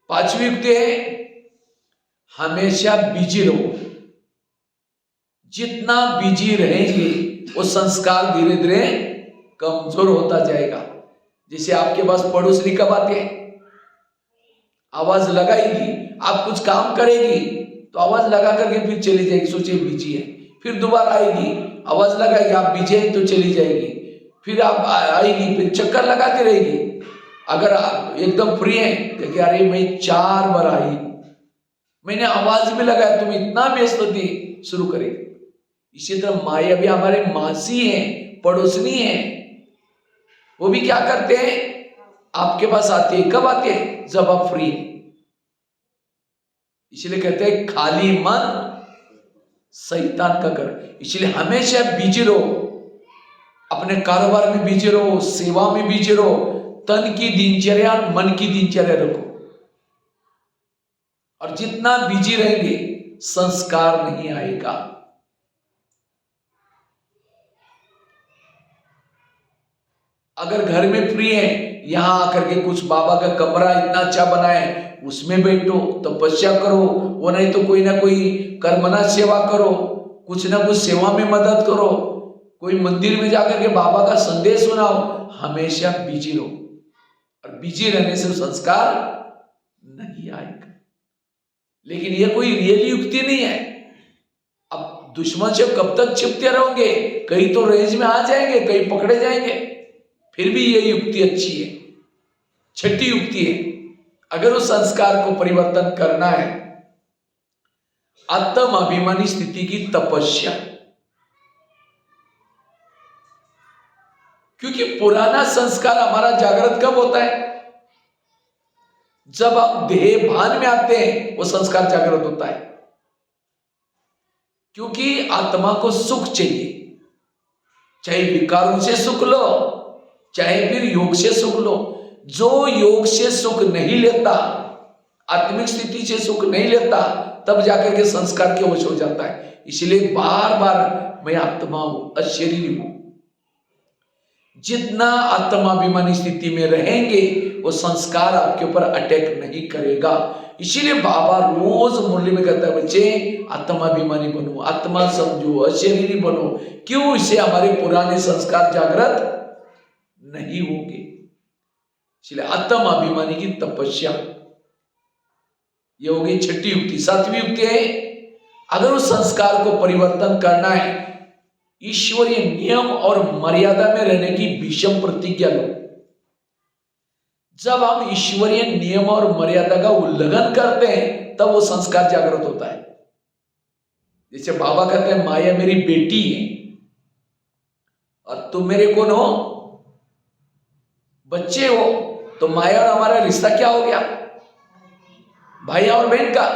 5वीं युक्ति है, हमेशा बिजी रहो। जितना बिजी रहेंगे वो संस्कार धीरे धीरे कमजोर होता जाएगा। जैसे आपके पास पड़ोसनी कब आते हैं, आवाज लगाएगी, आप कुछ काम करेगी तो आवाज लगा करके फिर चली जाएगी, सोचिए बिजी है, फिर दोबारा आएगी, आवाज लगाएगी, आप बिजी है तो चली जाएगी, फिर आप आएगी, फिर चक्कर लगाती रहेगी। अगर आप एकदम फ्री हैं तो क्या, अरे मैं 4 बार आई, मैंने आवाज भी लगाया, तुम इतना व्यस्त थी, शुरू करेगी। इसी तरह माया भी हमारे मासी है, पड़ोसनी है, वो भी क्या करते हैं, आपके पास आते हैं। कब आते हैं? जब आप फ्री हैं। इसलिए कहते हैं खाली मन शैतान का घर। इसलिए हमेशा बिजी रहो, अपने कारोबार में बिजी रहो, सेवा में बिजी रहो, तन की दिनचर्या मन की दिनचर्या रखो। और जितना बिजी रहेंगे संस्कार नहीं आएगा। अगर घर में फ्री है, यहां आकर के कुछ बाबा का कमरा इतना अच्छा बना है, उसमें बैठो, तपस्या करो, वो नहीं तो कोई ना कोई कर्मना सेवा करो, कुछ ना कुछ सेवा में मदद करो, कोई मंदिर में जाकर के बाबा का संदेश सुनाओ। हमेशा बिजी रहो, और बिजी रहने से संस्कार नहीं आएगा। लेकिन ये कोई रियल युक्ति नहीं है। अब दुश्मन से कब तक छिपते रहोगे? कहीं तो रेंज में आ जाएंगे, कहीं पकड़े जाएंगे। फिर भी ये युक्ति अच्छी है। छठी युक्ति है, अगर उस संस्कार को परिवर्तन करना है, आत्म अभिमानी स्थिति की तपस्या। क्योंकि पुराना संस्कार हमारा जागृत कब होता है? जब हम देह भान में आते हैं, वो संस्कार जागृत होता है। क्योंकि आत्मा को सुख चाहिए, चाहे विकारों से सुख लो, चाहे फिर योग से सुख लो। जो योग से सुख नहीं लेता, आत्मिक स्थिति से सुख नहीं लेता, तब जाकर के संस्कार के वश हो जाता है। इसलिए बार बार मैं आत्मा हूं, अशरीरी हूं। जितना आत्माभिमानी स्थिति में रहेंगे, वो संस्कार आपके ऊपर अटैक नहीं करेगा। इसीलिए बाबा रोज मुरली में कहता है, बच्चे आत्माभिमानी बनो, आत्मा समझो, अशरीरी बनो। क्यों? इससे हमारे पुराने संस्कार जागृत नहीं होंगे। इसलिए आत्माभिमानी की तपस्या, ये हो गई छठी युक्ति। सातवीं युक्ति है, अगर उस संस्कार को परिवर्तन करना है, ईश्वरीय नियम और मर्यादा में रहने की भीषम प्रतिज्ञा लो। जब हम ईश्वरीय नियम और मर्यादा का उल्लंघन करते हैं, तब वो संस्कार जागृत होता है। जैसे बाबा कहते हैं, माया मेरी बेटी है और तुम मेरे कौन हो? बच्चे हो। तो माया और हमारा रिश्ता क्या हो गया? भाई और बहन का।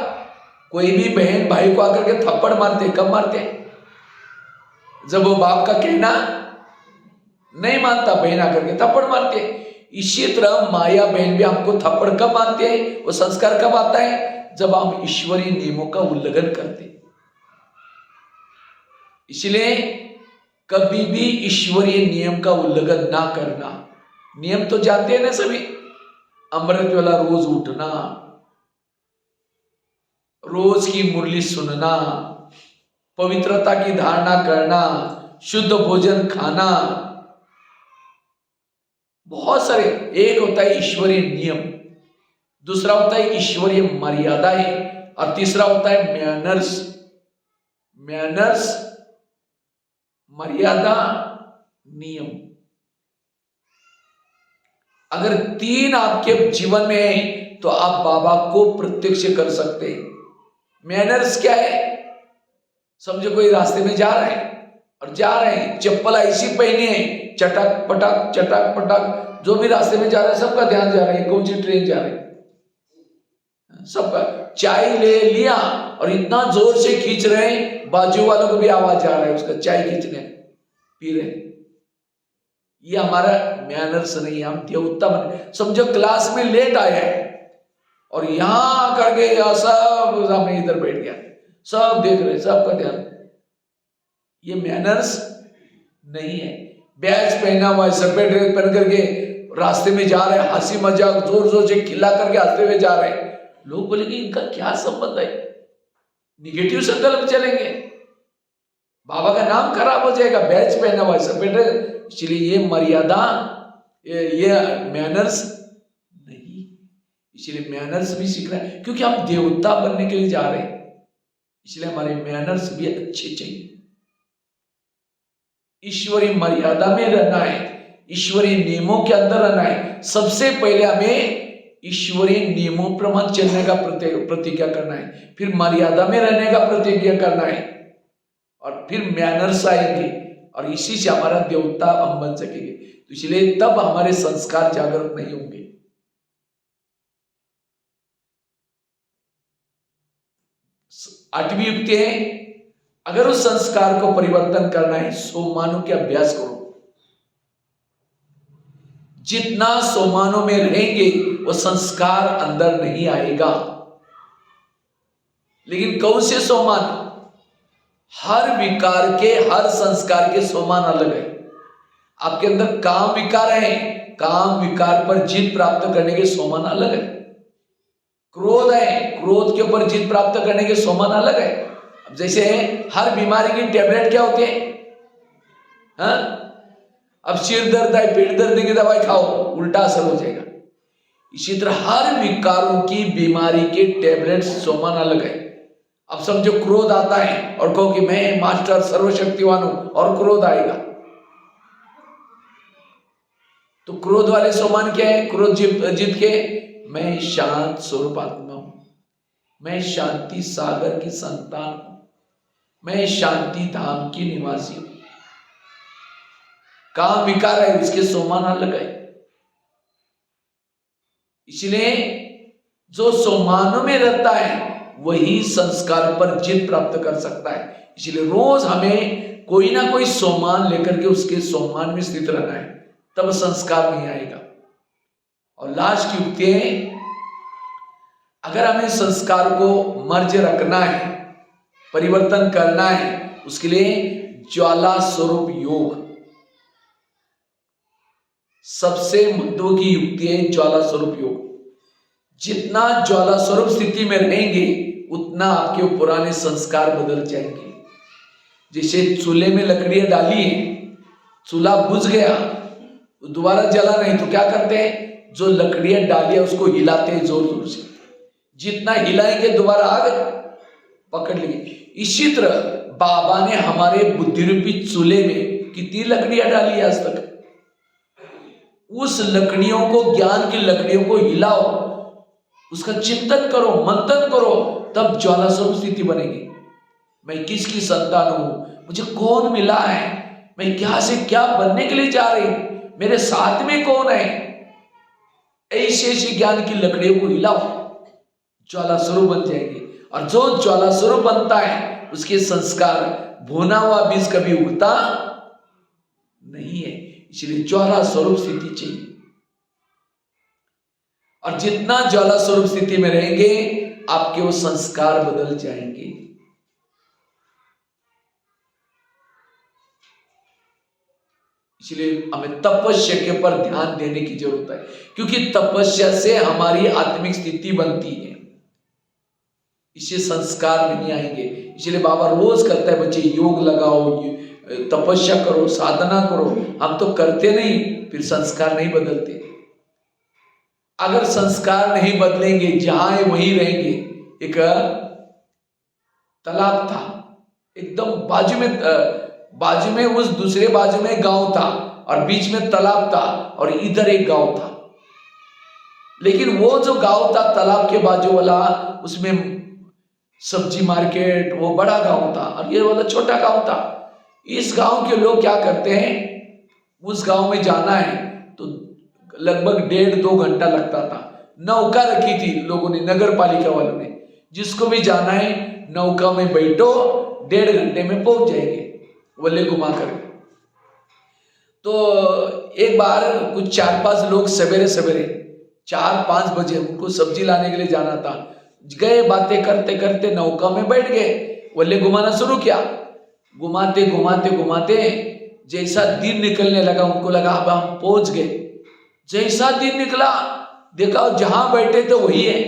कोई भी बहन भाई को आकर के थप्पड़ मारते, कब मारते? जब वो बाप का कहना नहीं मानता, बहन आकर के थप्पड़ मारते। इसी तरह माया बहन भी हमको थप्पड़ कब मारते हैं? वो संस्कार कब आता है? जब हम ईश्वरीय नियमों का उल्लंघन करते। इसलिए कभी भी ईश्वरीय नियम का उल्लंघन ना करना। नियम तो जानते हैं ना सभी, अमृत वाला रोज उठना, रोज की मुरली सुनना, पवित्रता की धारणा करना, शुद्ध भोजन खाना, बहुत सारे। एक होता है ईश्वरीय नियम, दूसरा होता है ईश्वरीय मर्यादाएं, और तीसरा होता है मैनर्स। मैनर्स, मर्यादा, नियम। अगर तीन आपके जीवन में है, तो आप बाबा को प्रत्यक्ष कर सकते हैं। मैनर्स क्या है? समझो कोई रास्ते में जा रहे हैं और जा रहे हैं, चप्पल ऐसी पहनी है, चटक पटक चटक पटक, जो भी रास्ते में जा रहा है सबका ध्यान जा रहा है, कौन सी ट्रेन जा रही है, सबका। चाय ले लिया और इतना जोर से खींच रहे हैं, बाजू वालों को भी आवाज आ रहा है उसका, चाय खींचने पी रहे। ये हमारा मैनर्स नहीं है, हम देवता बने। समझो क्लास में लेट आया है और यहां करके सब सामने इधर बैठ गया, सब देख रहे, सबका ध्यान। ये मैनर्स नहीं है। बैच पहना हुआ है, सफेद ड्रेस पहन करके रास्ते में जा रहे हैं, हंसी मजाक जोर जोर से खिला करके हंसते हुए जा रहे हैं। लोग बोलेंगे इनका क्या संबंध है, निगेटिव संकल्प चलेंगे, बाबा का नाम खराब हो जाएगा। बैच पहना हुआ है, सफेद ड्रेस। इसलिए ये मर्यादा, ये मैनर्स नहीं। इसलिए मैनर्स भी सीखना है, क्योंकि हम देवता बनने के लिए जा रहे हैं। इसलिए हमारे मैनर्स भी अच्छे चाहिए। ईश्वरीय मर्यादा में रहना है, ईश्वरीय नियमों के अंदर रहना है। सबसे पहले हमें ईश्वरीय नियमों पर चलने का प्रतिज्ञा करना है, फिर मर्यादा में रहने का प्रतिज्ञा करना है, और फिर मैनर्स आएंगे, और इसी से हमारा देवता हम बन सकेंगे। तो इसलिए तब हमारे संस्कार जागृत नहीं होंगे। आठवीं युक्ति है, अगर उस संस्कार को परिवर्तन करना है, सोमानों के अभ्यास करो। जितना सोमानों में रहेंगे, वो संस्कार अंदर नहीं आएगा। लेकिन कौन से सोमान? हर विकार के, हर संस्कार के सोमान अलग है। आपके अंदर काम विकार है, काम विकार पर जीत प्राप्त करने के सोमान अलग है। क्रोध है, क्रोध के ऊपर जीत प्राप्त करने के सोमान अलग है। अब जैसे हर बीमारी की टेबलेट क्या होती है? हाँ, अब सिर दर्द है, पेट दर्द की दवाई खाओ, उल्टा असर हो जाएगा। इसी तरह हर विकारों की बीमारी के टेबलेट सोमान अलग है। अब समझो क्रोध आता है और कहो कि मैं मास्टर सर्वशक्तिवान हूं, और क्रोध आएगा, तो क्रोध वाले सोमान क्या है? क्रोध जीत के मैं शांत स्वरूप आत्मा हूं, मैं शांति सागर की संतान हूं, मैं शांति धाम की निवासी हूं। काम विकार है, उसके सोमान अलग है। इसलिए जो सोमानों में रहता है वही संस्कार पर जीत प्राप्त कर सकता है। इसलिए रोज हमें कोई ना कोई सोमान लेकर के उसके सोमान में स्थित रहना है, तब संस्कार नहीं आएगा। और लास्ट युक्ति है, अगर हमें संस्कार को मर्ज रखना है, परिवर्तन करना है, उसके लिए ज्वाला स्वरूप योग सबसे महत्व की युक्ति है। ज्वाला स्वरूप योग, जितना ज्वाला स्वरूप स्थिति में रहेंगे उतना आपके पुराने संस्कार बदल जाएंगे। जैसे चूल्हे में लकड़ियां डाली है, चूल्हा बुझ गया, दोबारा जला नहीं, तो क्या करते हैं? जो लकड़ियां डाली है उसको हिलाते हैं जोर जोर से, जितना हिलाएंगे दोबारा आग पकड़ लेंगे। इसी तरह बाबा ने हमारे बुद्धि रूपी चूल्हे में कितनी लकड़ियां डाली आज तक, उस लकड़ियों को, ज्ञान की लकड़ियों को हिलाओ, उसका चिंतन करो, मंथन करो, तब ज्वाला स्वरूप स्थिति बनेगी। मैं किसकी संतान हूं, मुझे कौन मिला है, मैं क्या से क्या बनने के लिए जा रही हूं, मेरे साथ में कौन है, ऐसे ऐसे ज्ञान की लकड़ियों को हिलाओ, ज्वाला स्वरूप बन जाएंगे। और जो ज्वाला स्वरूप बनता है उसके संस्कार, भुना हुआ बीज कभी उगता नहीं है। इसलिए ज्वाला स्वरूप स्थिति चाहिए, और जितना ज्वाला स्वरूप स्थिति में रहेंगे आपके वो संस्कार बदल जाएंगे। इसलिए हमें तपस्या के ऊपर ध्यान देने की जरूरत है, क्योंकि तपस्या से हमारी आत्मिक स्थिति बनती है, इससे संस्कार नहीं आएंगे। इसलिए बाबा रोज कहता है बच्चे योग लगाओ, तपस्या करो, साधना करो। हम तो करते नहीं, फिर संस्कार नहीं बदलते। अगर संस्कार नहीं बदलेंगे, जहां है वहीं रहेंगे। एक तालाब था, एकदम बाजू में उस दूसरे बाजू में गांव था, और बीच में तालाब था, और इधर एक गांव था। लेकिन वो जो गांव था तालाब के बाजू वाला, उसमें सब्जी मार्केट, वो बड़ा गांव था, और ये वाला छोटा गांव था। इस गांव के लोग क्या करते हैं, उस गांव में जाना है तो लगभग 1.5-2 घंटा लगता था। नौका रखी थी लोगों ने, नगर पालिका वालों ने, जिसको भी जाना है नौका में बैठो, 1.5 घंटे में पहुंच जाएंगे, वल्ले घुमा कर। तो एक बार कुछ 4-5 लोग सवेरे 4-5 बजे, उनको सब्जी लाने के लिए जाना था, गए, बातें करते करते नौका में बैठ गए, वल्ले घुमाना शुरू किया। घुमाते घुमाते घुमाते जैसा दिन निकलने लगा, उनको लगा अब हम पहुंच गए। जैसा दिन निकला, देखा जहां बैठे थे वही है।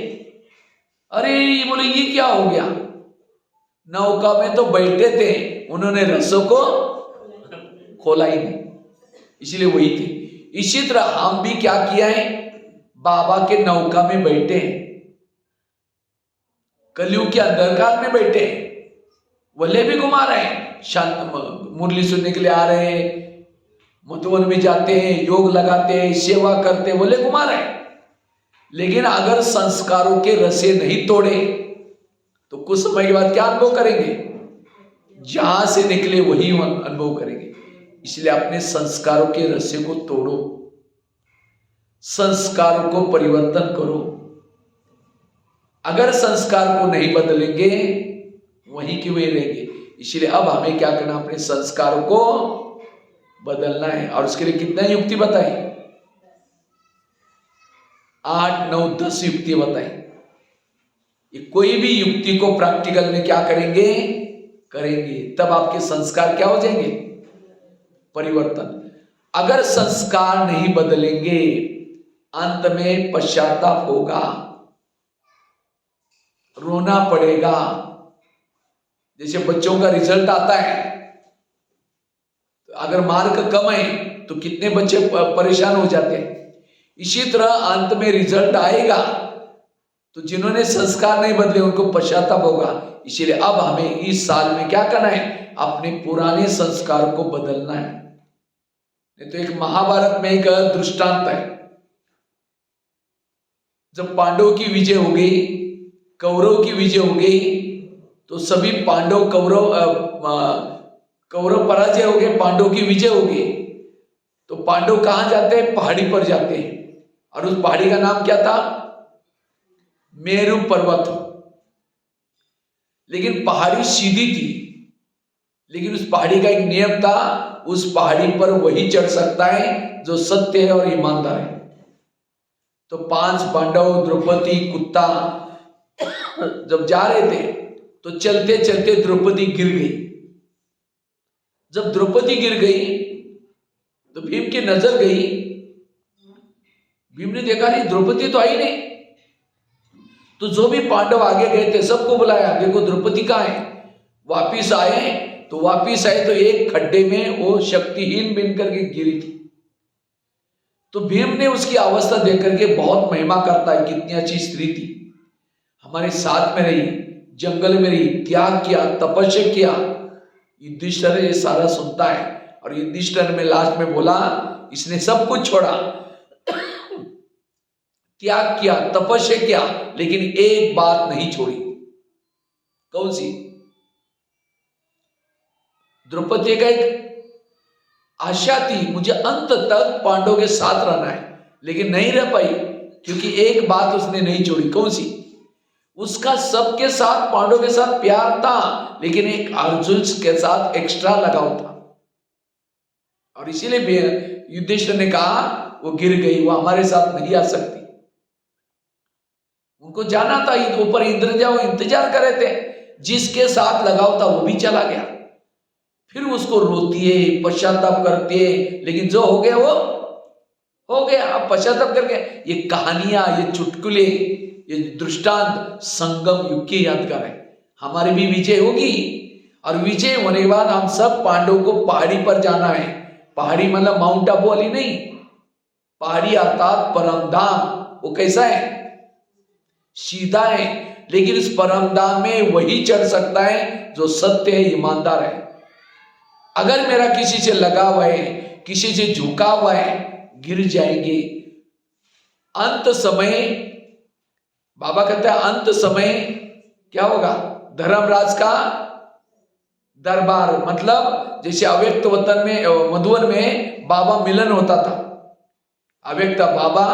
अरे बोले ये क्या हो गया, नौका में तो बैठे थे, उन्होंने रस्सों को खोला ही नहीं, इसलिए वही थे। इसी तरह हम भी क्या किया है, बाबा के नौका में बैठे हैं, कलयुग के अंधकार में बैठे, वल्ले भी घुमा रहे हैं, शांत मुरली सुनने के लिए आ रहे हैं, मधुवन भी जाते हैं, योग लगाते हैं, सेवा करते हैं, वल्ले घुमा रहे हैं। लेकिन अगर संस्कारों के रसे नहीं तोड़े तो कुछ समय के बाद क्या अनुभव करेंगे, जहां से निकले वही अनुभव करेंगे। इसलिए अपने संस्कारों के रस्से को तोड़ो, संस्कारों को परिवर्तन करो। अगर संस्कार को नहीं बदलेंगे वहीं के वहीं रहेंगे। इसलिए अब हमें क्या करना, अपने संस्कारों को बदलना है। और उसके लिए कितना युक्ति बताई, 8, 9, 10 युक्ति बताई। कोई भी युक्ति को प्रैक्टिकल में क्या करेंगे, तब आपके संस्कार क्या हो जाएंगे, परिवर्तन। अगर संस्कार नहीं बदलेंगे अंत में पश्चाताप होगा, रोना पड़ेगा। जैसे बच्चों का रिजल्ट आता है, अगर मार्क कम है तो कितने बच्चे परेशान हो जाते हैं। इसी तरह अंत में रिजल्ट आएगा तो जिन्होंने संस्कार नहीं बदले उनको पश्चाताप होगा। इसीलिए अब हमें इस साल में क्या करना है, अपने पुराने संस्कार को बदलना है। नहीं तो एक महाभारत में एक दृष्टांत है। जब पांडवों की विजय हो गई, कौरव की विजय हो गई, तो सभी पांडव कौरव पराजय हो गए, पांडवों की विजय हो गई। तो पांडव कहां जाते हैं? पहाड़ी पर जाते हैं। और उस पहाड़ी का नाम क्या था? मेरु पर्वत। लेकिन पहाड़ी सीधी थी, लेकिन उस पहाड़ी का एक नियम था, उस पहाड़ी पर वही चढ़ सकता है जो सत्य है और ईमानदार है। तो 5 पांडव, द्रौपदी, कुत्ता जब जा रहे थे तो चलते चलते द्रौपदी गिर गई। जब द्रौपदी गिर गई तो भीम की नजर गई। भीम ने देखा नहीं, द्रौपदी तो आई नहीं। तो जो भी पांडव आगे गए थे सबको बुलाया, देखो द्रौपदी कहाँ है। वापिस आए तो एक खड्डे में वो शक्तिहीन बन करके गिरी थी। तो भीम ने उसकी अवस्था देख करके बहुत महिमा करता है, कितनी अच्छी स्त्री थी, हमारे साथ में रही, जंगल में रही, त्याग किया, तपस्या किया। युधिष्ठिर ये सारा सुनता है और युधिष्ठिर में लास्ट में बोला, इसने सब कुछ छोड़ा, त्याग किया, तपस्या किया, लेकिन एक बात नहीं छोड़ी। कौन सी? द्रौपदी का एक आशा थी, मुझे अंत तक पांडवों के साथ रहना है, लेकिन नहीं रह पाई, क्योंकि एक बात उसने नहीं छोड़ी। कौन सी? उसका सबके साथ, पांडवों के साथ प्यार था, लेकिन एक अर्जुन के साथ एक्स्ट्रा लगाव था। और इसीलिए युधिष्ठिर ने कहा वो गिर गई, वो हमारे साथ नहीं आ सकती। उनको जाना था, ऊपर इंद्रजा वो इंतजार कर रहे थे, जिसके साथ लगाव था वो भी चला गया। फिर उसको रोती है, पश्चाताप करती है, लेकिन जो हो गया वो हो गया। अब पश्चाताप करके ये कहानियां, ये चुटकुले, ये दृष्टांत संगम युग की यादगार है। हमारी भी विजय होगी और विजय होने के बाद हम सब पांडवों को पहाड़ी पर जाना है। पहाड़ी मतलब माउंट आबू वाली नहीं, पहाड़ी अर्थात परम धाम। वो कैसा है? सीधा है, लेकिन इस परम धाम में वही चढ़ सकता है जो सत्य है, ईमानदार है। अगर मेरा किसी से लगा हुआ है, किसी से झुका हुआ है, गिर जाएंगे। अंत समय बाबा कहते हैं, अंत समय क्या होगा? धर्मराज का दरबार, मतलब जैसे अव्यक्त वतन में, मधुवन में बाबा मिलन होता था। अव्यक्त बाबा,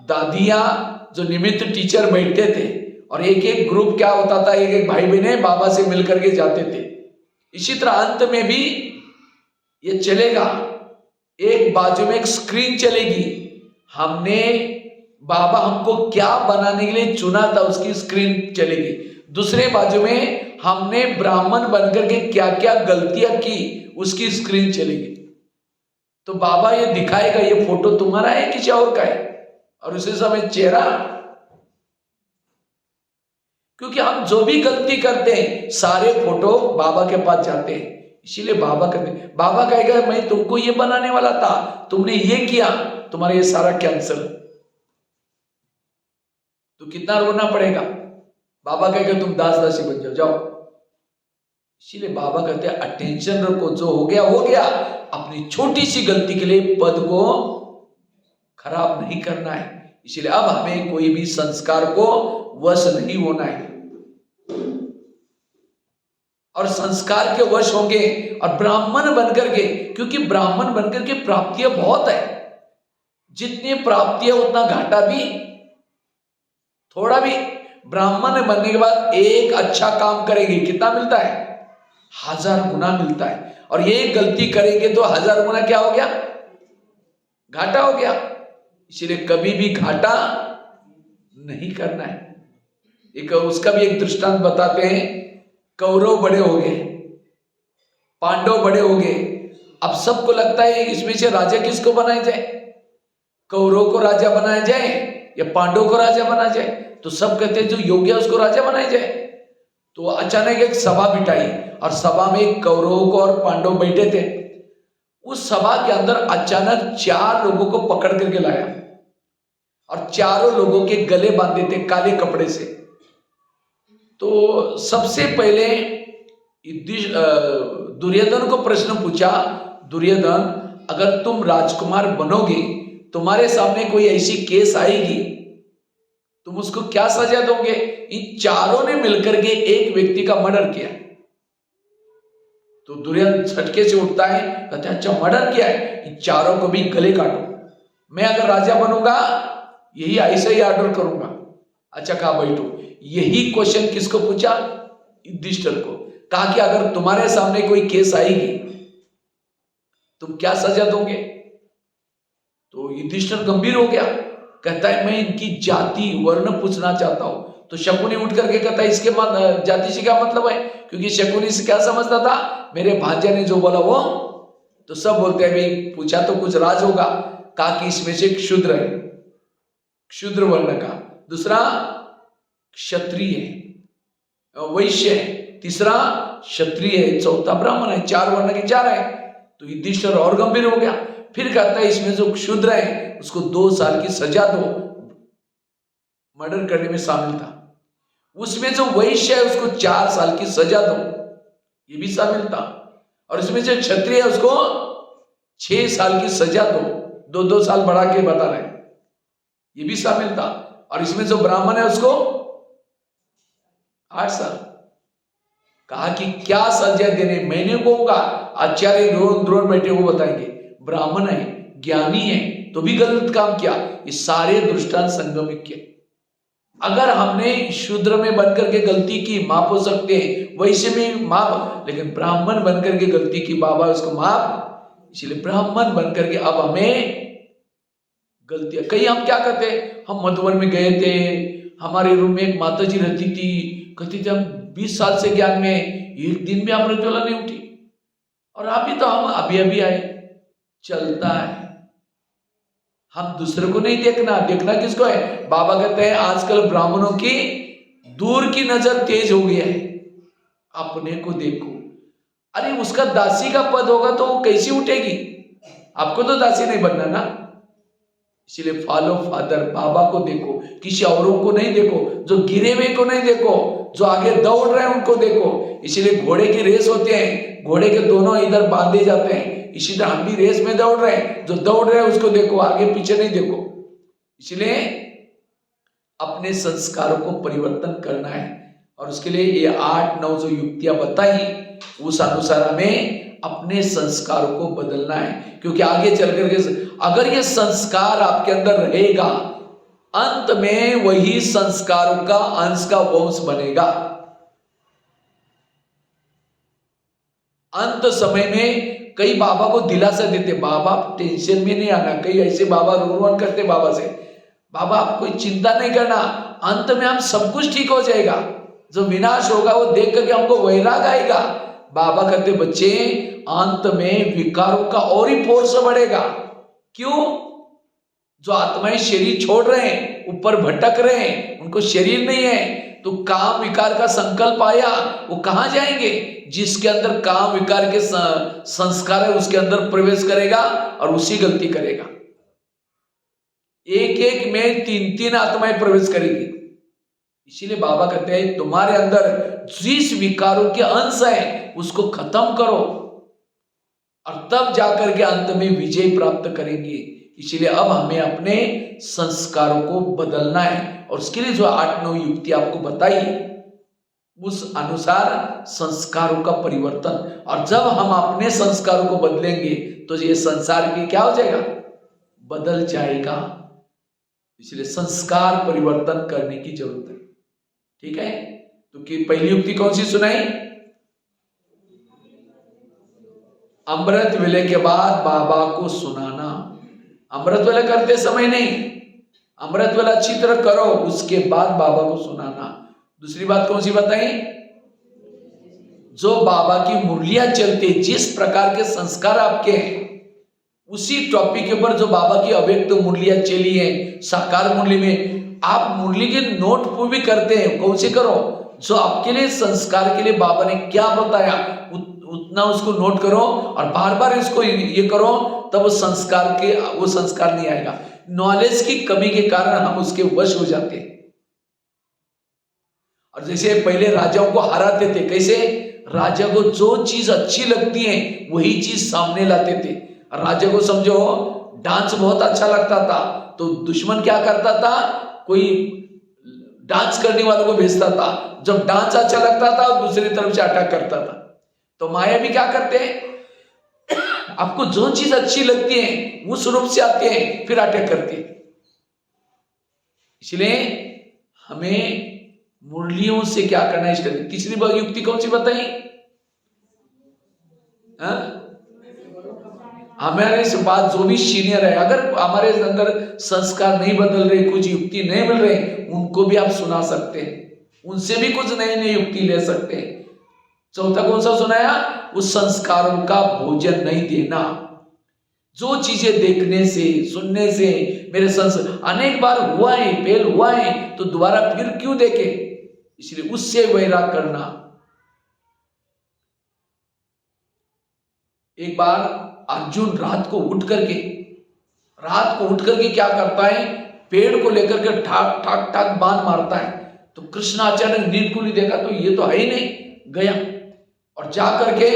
दादियां, जो निमित्त टीचर बैठते थे, और एक एक ग्रुप क्या होता था, एक एक भाई बहन बाबा से मिलकर के जाते थे। इसी तरह अंत में भी ये चलेगा। एक बाजू में एक स्क्रीन चलेगी, हमने बाबा हमको क्या बनाने के लिए चुना था उसकी स्क्रीन चलेगी। दूसरे बाजू में हमने ब्राह्मण बनकर के क्या क्या गलतियां की उसकी स्क्रीन चलेगी। तो बाबा ये दिखाएगा, ये फोटो तुम्हारा है किसी और का है, और उसी समय चेहरा। क्योंकि हम जो भी गलती करते हैं सारे फोटो बाबा के पास जाते हैं। इसीलिए बाबा कहेगा मैं तुमको ये बनाने वाला था, तुमने ये किया, तुम्हारा ये सारा कैंसल। तो कितना रोना पड़ेगा। बाबा कहेगा तुम दास दासी बन जाओ। इसीलिए बाबा कहते हैं अटेंशन रखो, जो हो गया हो गया। अपनी छोटी सी गलती के लिए पद को खराब नहीं करना है। इसीलिए अब हमें कोई भी संस्कार को वश नहीं होना है, और संस्कार के वश होंगे और ब्राह्मण बनकर के, क्योंकि ब्राह्मण बनकर के प्राप्तियां बहुत है। जितनी प्राप्तियां उतना घाटा भी, थोड़ा भी। ब्राह्मण बनने के बाद एक अच्छा काम करेंगे, कितना मिलता है? 1000 गुना मिलता है। और ये गलती करेंगे तो 1000 गुना क्या हो गया? घाटा हो गया। इसलिए कभी भी घाटा नहीं करना है। एक उसका भी एक दृष्टांत बताते हैं। कौरव बड़े हो गए, पांडव बड़े हो गए। अब सबको लगता है इसमें से राजा किसको बनाया जाए? कौरव को राजा बनाया जाए या पांडव को राजा बनाया जाए? तो सब कहते हैं जो योग्य है उसको राजा बनाया जाए। तो अचानक एक सभा बिठाई, और सभा में एक कौरव को और पांडव बैठे थे। उस सभा के अंदर अचानक 4 लोगों को पकड़ करके लाया, और चारों लोगों के गले बांधे थे काले कपड़े से। तो सबसे पहले दुर्योधन को प्रश्न पूछा, दुर्योधन अगर तुम राजकुमार बनोगे, तुम्हारे सामने कोई ऐसी केस आएगी, तुम उसको क्या सजा दोगे? इन चारों ने मिलकर के एक व्यक्ति का मर्डर किया। तो दुर्योधन झटके से उठता है, कहते हैं अच्छा मर्डर किया है, इन चारों को भी गले काटो। मैं अगर राजा बनूंगा यही ऐसे ही ऑर्डर करूंगा। अच्छा कहा बैठो। यही क्वेश्चन किसको पूछा? युधिष्ठिर को। कहा कि अगर तुम्हारे सामने कोई केस आएगी तुम क्या सजा दोगे? तो युधिष्ठिर गंभीर हो गया, कहता है मैं इनकी जाति वर्ण पूछना चाहता हूं। तो शकुनी उठ करके कहता है इसके जाति से क्या मतलब है? क्योंकि शकुनी से क्या समझता था, मेरे भांजे ने जो बोला वो। तो सब बोलते हैं भाई पूछा तो कुछ राज होगा। कहा कि इसमें से क्षुद्र है, क्षुद्र वर्ण का, दूसरा क्षत्रिय है, वैश्य है, तीसरा क्षत्रिय है, चौथा ब्राह्मण है, चार वर्ण के चार है। तो युधिष्ठिर और गंभीर हो गया। फिर कहता है इसमें जो क्षुद्र है उसको 2 साल की सजा दो, मर्डर करने में शामिल था। उसमें जो वैश्य है उसको 4 साल की सजा दो, ये भी शामिल था। और इसमें जो क्षत्रिय है उसको 6 साल की सजा दो, 2-2 साल बढ़ा के बता रहे, ये भी शामिल था। और इसमें जो ब्राह्मण है उसको 8 साल। कहा कि क्या सजा देने? मैंने कहूंगा, आचार्य द्रोण बैठे वो बताएंगे। ब्राह्मण है, ज्ञानी है, तो भी गलत काम किया। ये सारे दृष्टांत संगमिक किए। अगर हमने शूद्र में बनकर के गलती की माफ हो सकते हैं, वैसे में माफ, लेकिन ब्राह्मण बनकर के गलती की बाबा उसको माफ। इसलिए ब्राह्मण बनकर के अब हमें गलतियां, कई हम क्या करते, हम मधुबन में गए थे, हमारे रूम में एक माता जी रहती थी, कहती थी हम 20 साल से ज्ञान में एक दिन में अमृत वाला नहीं उठी, और अभी तो हम अभी आए। चलता है, हम दूसरे को नहीं देखना, देखना किसको है? बाबा कहते हैं आजकल ब्राह्मणों की दूर की नजर तेज हो गया है, अपने को देखो। अरे उसका दासी का पद होगा तो वो कैसी उठेगी? आपको तो दासी नहीं बनना ना। इसलिए फॉलो फादर, बाबा को देखो, किसी औरों को नहीं देखो, जो गिरे हुए को नहीं देखो, जो आगे दौड़ रहे हैं उनको देखो। इसलिए घोड़े की रेस होते हैं, घोड़े के दोनों इधर बांधे जाते हैं, इसी तरह हम भी रेस में दौड़ रहे हैं, जो दौड़ रहे हैं उसको देखो, आगे पीछे नहीं देखो। इसलिए अपने संस्कारों को परिवर्तन करना है, और उसके लिए ये 8-9 जो युक्तियां बताई उस अनुसार हमें अपने संस्कारों को बदलना है। क्योंकि आगे चल करके अगर ये संस्कार आपके अंदर रहेगा, अंत में वही संस्कारों का अंश का वंश बनेगा। अंत समय में कई बाबा को दिलासा देते, बाबा टेंशन में नहीं आना। कई ऐसे बाबा रोन करते बाबा से, बाबा आप कोई चिंता नहीं करना, अंत में हम सब कुछ ठीक हो जाएगा, जो विनाश होगा वो देख करके हमको वैराग आएगा। बाबा कहते बच्चे अंत में विकारों का और ही फोर्स बढ़ेगा। क्यों? जो आत्माएं शरीर छोड़ रहे हैं, ऊपर भटक रहे हैं, उनको शरीर नहीं है, तो काम विकार का संकल्प आया, वो कहां जाएंगे? जिसके अंदर काम विकार के संस्कार है उसके अंदर प्रवेश करेगा और उसी गलती करेगा। एक में 3-3 आत्माएं प्रवेश करेगी। इसीलिए बाबा कहते हैं तुम्हारे अंदर जिस विकारों के अंश है उसको खत्म करो, और तब जाकर के अंत में विजय प्राप्त करेंगे। इसीलिए अब हमें अपने संस्कारों को बदलना है, और उसके लिए जो 8-9 युक्ति आपको बताई उस अनुसार संस्कारों का परिवर्तन। और जब हम अपने संस्कारों को बदलेंगे तो ये संसार की क्या हो जाएगा? बदल जाएगा। इसलिए संस्कार परिवर्तन करने की जरूरत है। ठीक है, तो कि पहली युक्ति कौन सी सुनाई? अमृत वेले के बाद बाबा को सुनाना। अमृत वेला करते समय नहीं, अमृत वेला अच्छी तरह करो, उसके बाद बाबा को सुनाना। दूसरी बात कौन सी बताई? जो बाबा की मुरलियां चलते, जिस प्रकार के संस्कार आपके हैं उसी टॉपिक के ऊपर जो बाबा की अव्यक्त मुरलियां चली है, साकार मुरली में आप मुरली के नोट भी करते हैं, कौन से करो? जो आपके लिए संस्कार के लिए बाबा ने क्या बताया उतना उसको नोट करो, और बार बार इसको ये करो, तब वो संस्कार नहीं आएगा। नॉलेज की कमी के कारण हम उसके वश हो जाते हैं। और जैसे पहले राजाओं को हराते थे, कैसे? राजा को जो चीज अच्छी लगती है वही चीज सामने लाते थे। राजा को समझो डांस बहुत अच्छा लगता था, तो दुश्मन क्या करता था, कोई डांस करने वालों को भेजता था। जब डांस अच्छा लगता था दूसरी तरफ से अटैक करता था। तो माया भी क्या करते हैं, आपको जो चीज अच्छी लगती है उस रूप से आते हैं, फिर अटैक करते हैं। इसलिए हमें मुरलियों से क्या करना है इसका। तीसरी युक्ति कौन सी बताई, हमारे से बात जो भी सीनियर है, अगर हमारे अंदर संस्कार नहीं बदल रहे, कुछ युक्ति नहीं मिल रहे, उनको भी आप सुना सकते हैं, उनसे भी कुछ नई नई युक्ति ले सकते हैं। चौथा कौन सा सुनाया, उस संस्कारों का भोजन नहीं देना। जो चीजें देखने से सुनने से मेरे अनेक बार हुआ है, फेल हुआ है, तो दोबारा फिर क्यों देखे, इसलिए उससे वैराग करना। एक बार अर्जुन रात को उठ करके क्या करता है, पेड़ को लेकर के ठाक ठाक ठाक बाण मारता है। तो कृष्ण अचानक नींद खुली, देखा तो ये तो है ही नहीं, गया और जा करके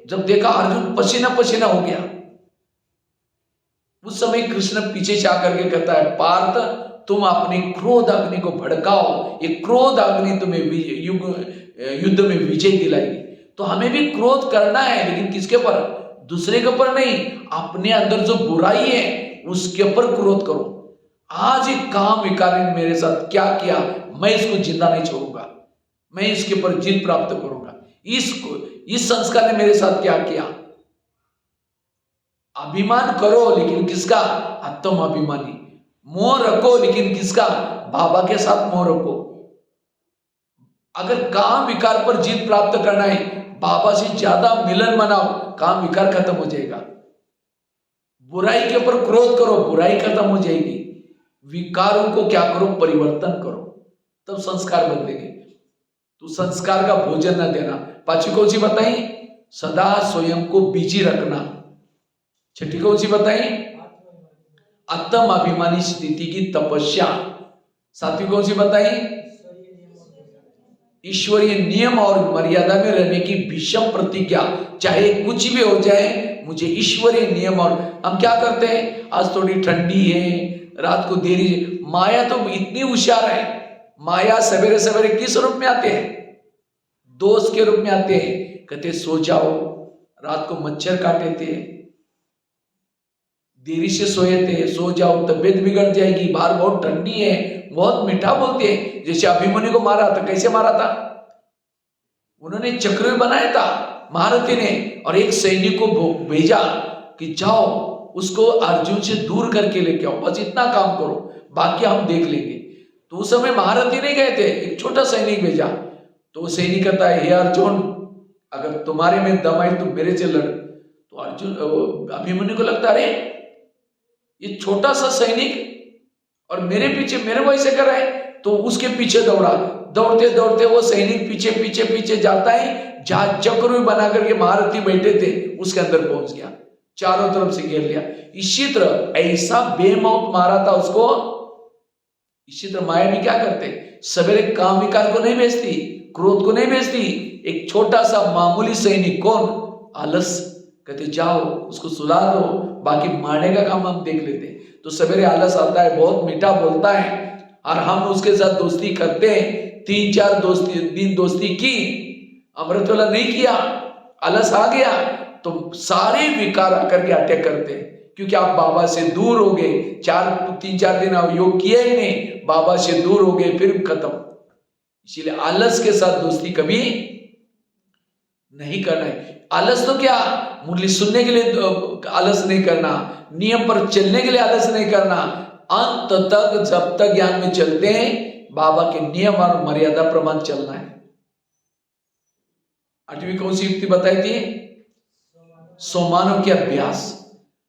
जब देखा अर्जुन पसीना पसीना हो गया। उस समय कृष्ण पीछे से आकर के कहता है, पार्थ तुम अपनी क्रोध अग्नि को भड़काओ, ये क्रोध अग्नि तुम्हें युद्ध में विजय दिलाएगी। तो हमें भी क्रोध करना है, लेकिन किसके ऊपर, दूसरे के ऊपर नहीं, अपने अंदर जो बुराई है उसके ऊपर क्रोध करो। आज एक काम विकार ने मेरे साथ क्या किया, मैं इसको जिंदा नहीं छोड़ूंगा, मैं इसके ऊपर जीत प्राप्त करूंगा। इस संस्कार ने मेरे साथ क्या किया। अभिमान करो, लेकिन किसका, आत्म अभिमानी। मोह रखो, लेकिन किसका, बाबा के साथ मोह रखो। अगर काम विकार पर जीत प्राप्त करना है, बाबा से ज्यादा मिलन मनाओ, काम विकार खत्म हो जाएगा। बुराई के ऊपर क्रोध करो, बुराई खत्म हो जाएगी। विकारों को क्या करो, परिवर्तन करो, तब संस्कार बदलेंगे। तो संस्कार का भोजन न देना। पांचवी कौन सी बताई, सदा स्वयं को बिजी रखना। छठी कौन सी बताई, आत्म अभिमानी स्थिति की तपस्या। सातवीं कौन सी बताई, ईश्वरीय नियम और मर्यादा में रहने की भीषम प्रतिज्ञा। चाहे कुछ भी हो जाए, मुझे ईश्वरीय नियम। और हम क्या करते हैं, आज थोड़ी ठंडी है, रात को देरी, माया तो इतनी होशियार है, माया सवेरे सवेरे किस रूप में आते हैं, दोस्त के रूप में आते हैं। कहते सो जाओ, रात को मच्छर काटे थे, देरी से सोए थे, सो जाओ, तबीयत बिगड़ जाएगी, बाहर बहुत ठंडी है, बहुत मीठा बोलते हैं। जैसे अभिमन्यु को मारा था, कैसे मारा था, उन्होंने चक्र बनाया था महारथी ने, और एक सैनिक को भेजा कि जाओ उसको अर्जुन से दूर करके लेके आओ, बस इतना काम करो, बाकी हम देख लेंगे। तो उस समय महारथी नहीं गए थे, एक छोटा सैनिक भेजा। तो सैनिक कहता है, हे अर्जुन, अगर तुम्हारे में दम है तुम मेरे से लड़। तो अर्जुन अभिमन्यु को लगता, अरे ये छोटा सा सैनिक और मेरे पीछे मेरे को ऐसे कर रहा है। तो उसके पीछे दौड़ा, दौड़ते दौड़ते वो सैनिक पीछे पीछे पीछे जाता है, जहां चक्र बना करके महारथी बैठे थे उसके अंदर पहुंच गया, चारों तरफ से घेर लिया। इसी तरह ऐसा बेमौत मारा था उसको। इसी तरह माया भी क्या करते, सवेरे काम विकार को नहीं बेचती, क्रोध को नहीं बेचती। एक छोटा सा मामूली सैनिक, कौन, आलस, कहते जाओ उसको सुला दो, बाकी मारने का काम हम देख लेते। तो सवेरे आलस आता है, बहुत मीठा बोलता है, और हम उसके साथ दोस्ती करते हैं। 3-4 दिन दोस्ती की, अमृत वाला नहीं किया, आलस आ गया, तो सारे विकार आकर के अटैक करते हैं। क्योंकि आप बाबा से दूर हो गए, 3-4 दिन आप योग किया ही नहीं, बाबा से दूर हो गए, फिर खत्म। इसीलिए आलस के साथ दोस्ती कभी नहीं करना है। आलस तो क्या, मुरली सुनने के लिए आलस नहीं करना, नियम पर चलने के लिए आलस नहीं करना। अंत तक जब तक ज्ञान में चलते हैं, बाबा के नियम और मर्यादा प्रमाण चलना है। 8वीं कौन सी युक्ति बताई थी, सोमानों के अभ्यास।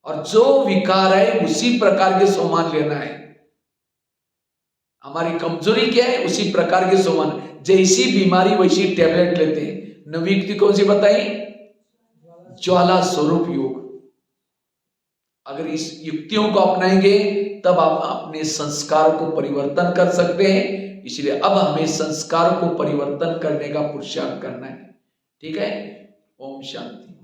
और जो विकार है उसी प्रकार के सोमान लेना है। हमारी कमजोरी क्या है, उसी प्रकार के सोमान, जैसी बीमारी वैसी टैबलेट लेते हैं। 9वीं युक्ति कौन सी बताई, ज्वाला स्वरूप योग। अगर इस युक्तियों को अपनाएंगे तब आप अपने संस्कार को परिवर्तन कर सकते हैं। इसलिए अब हमें संस्कार को परिवर्तन करने का पुरुषार्थ करना है। ठीक है, ओम शांति।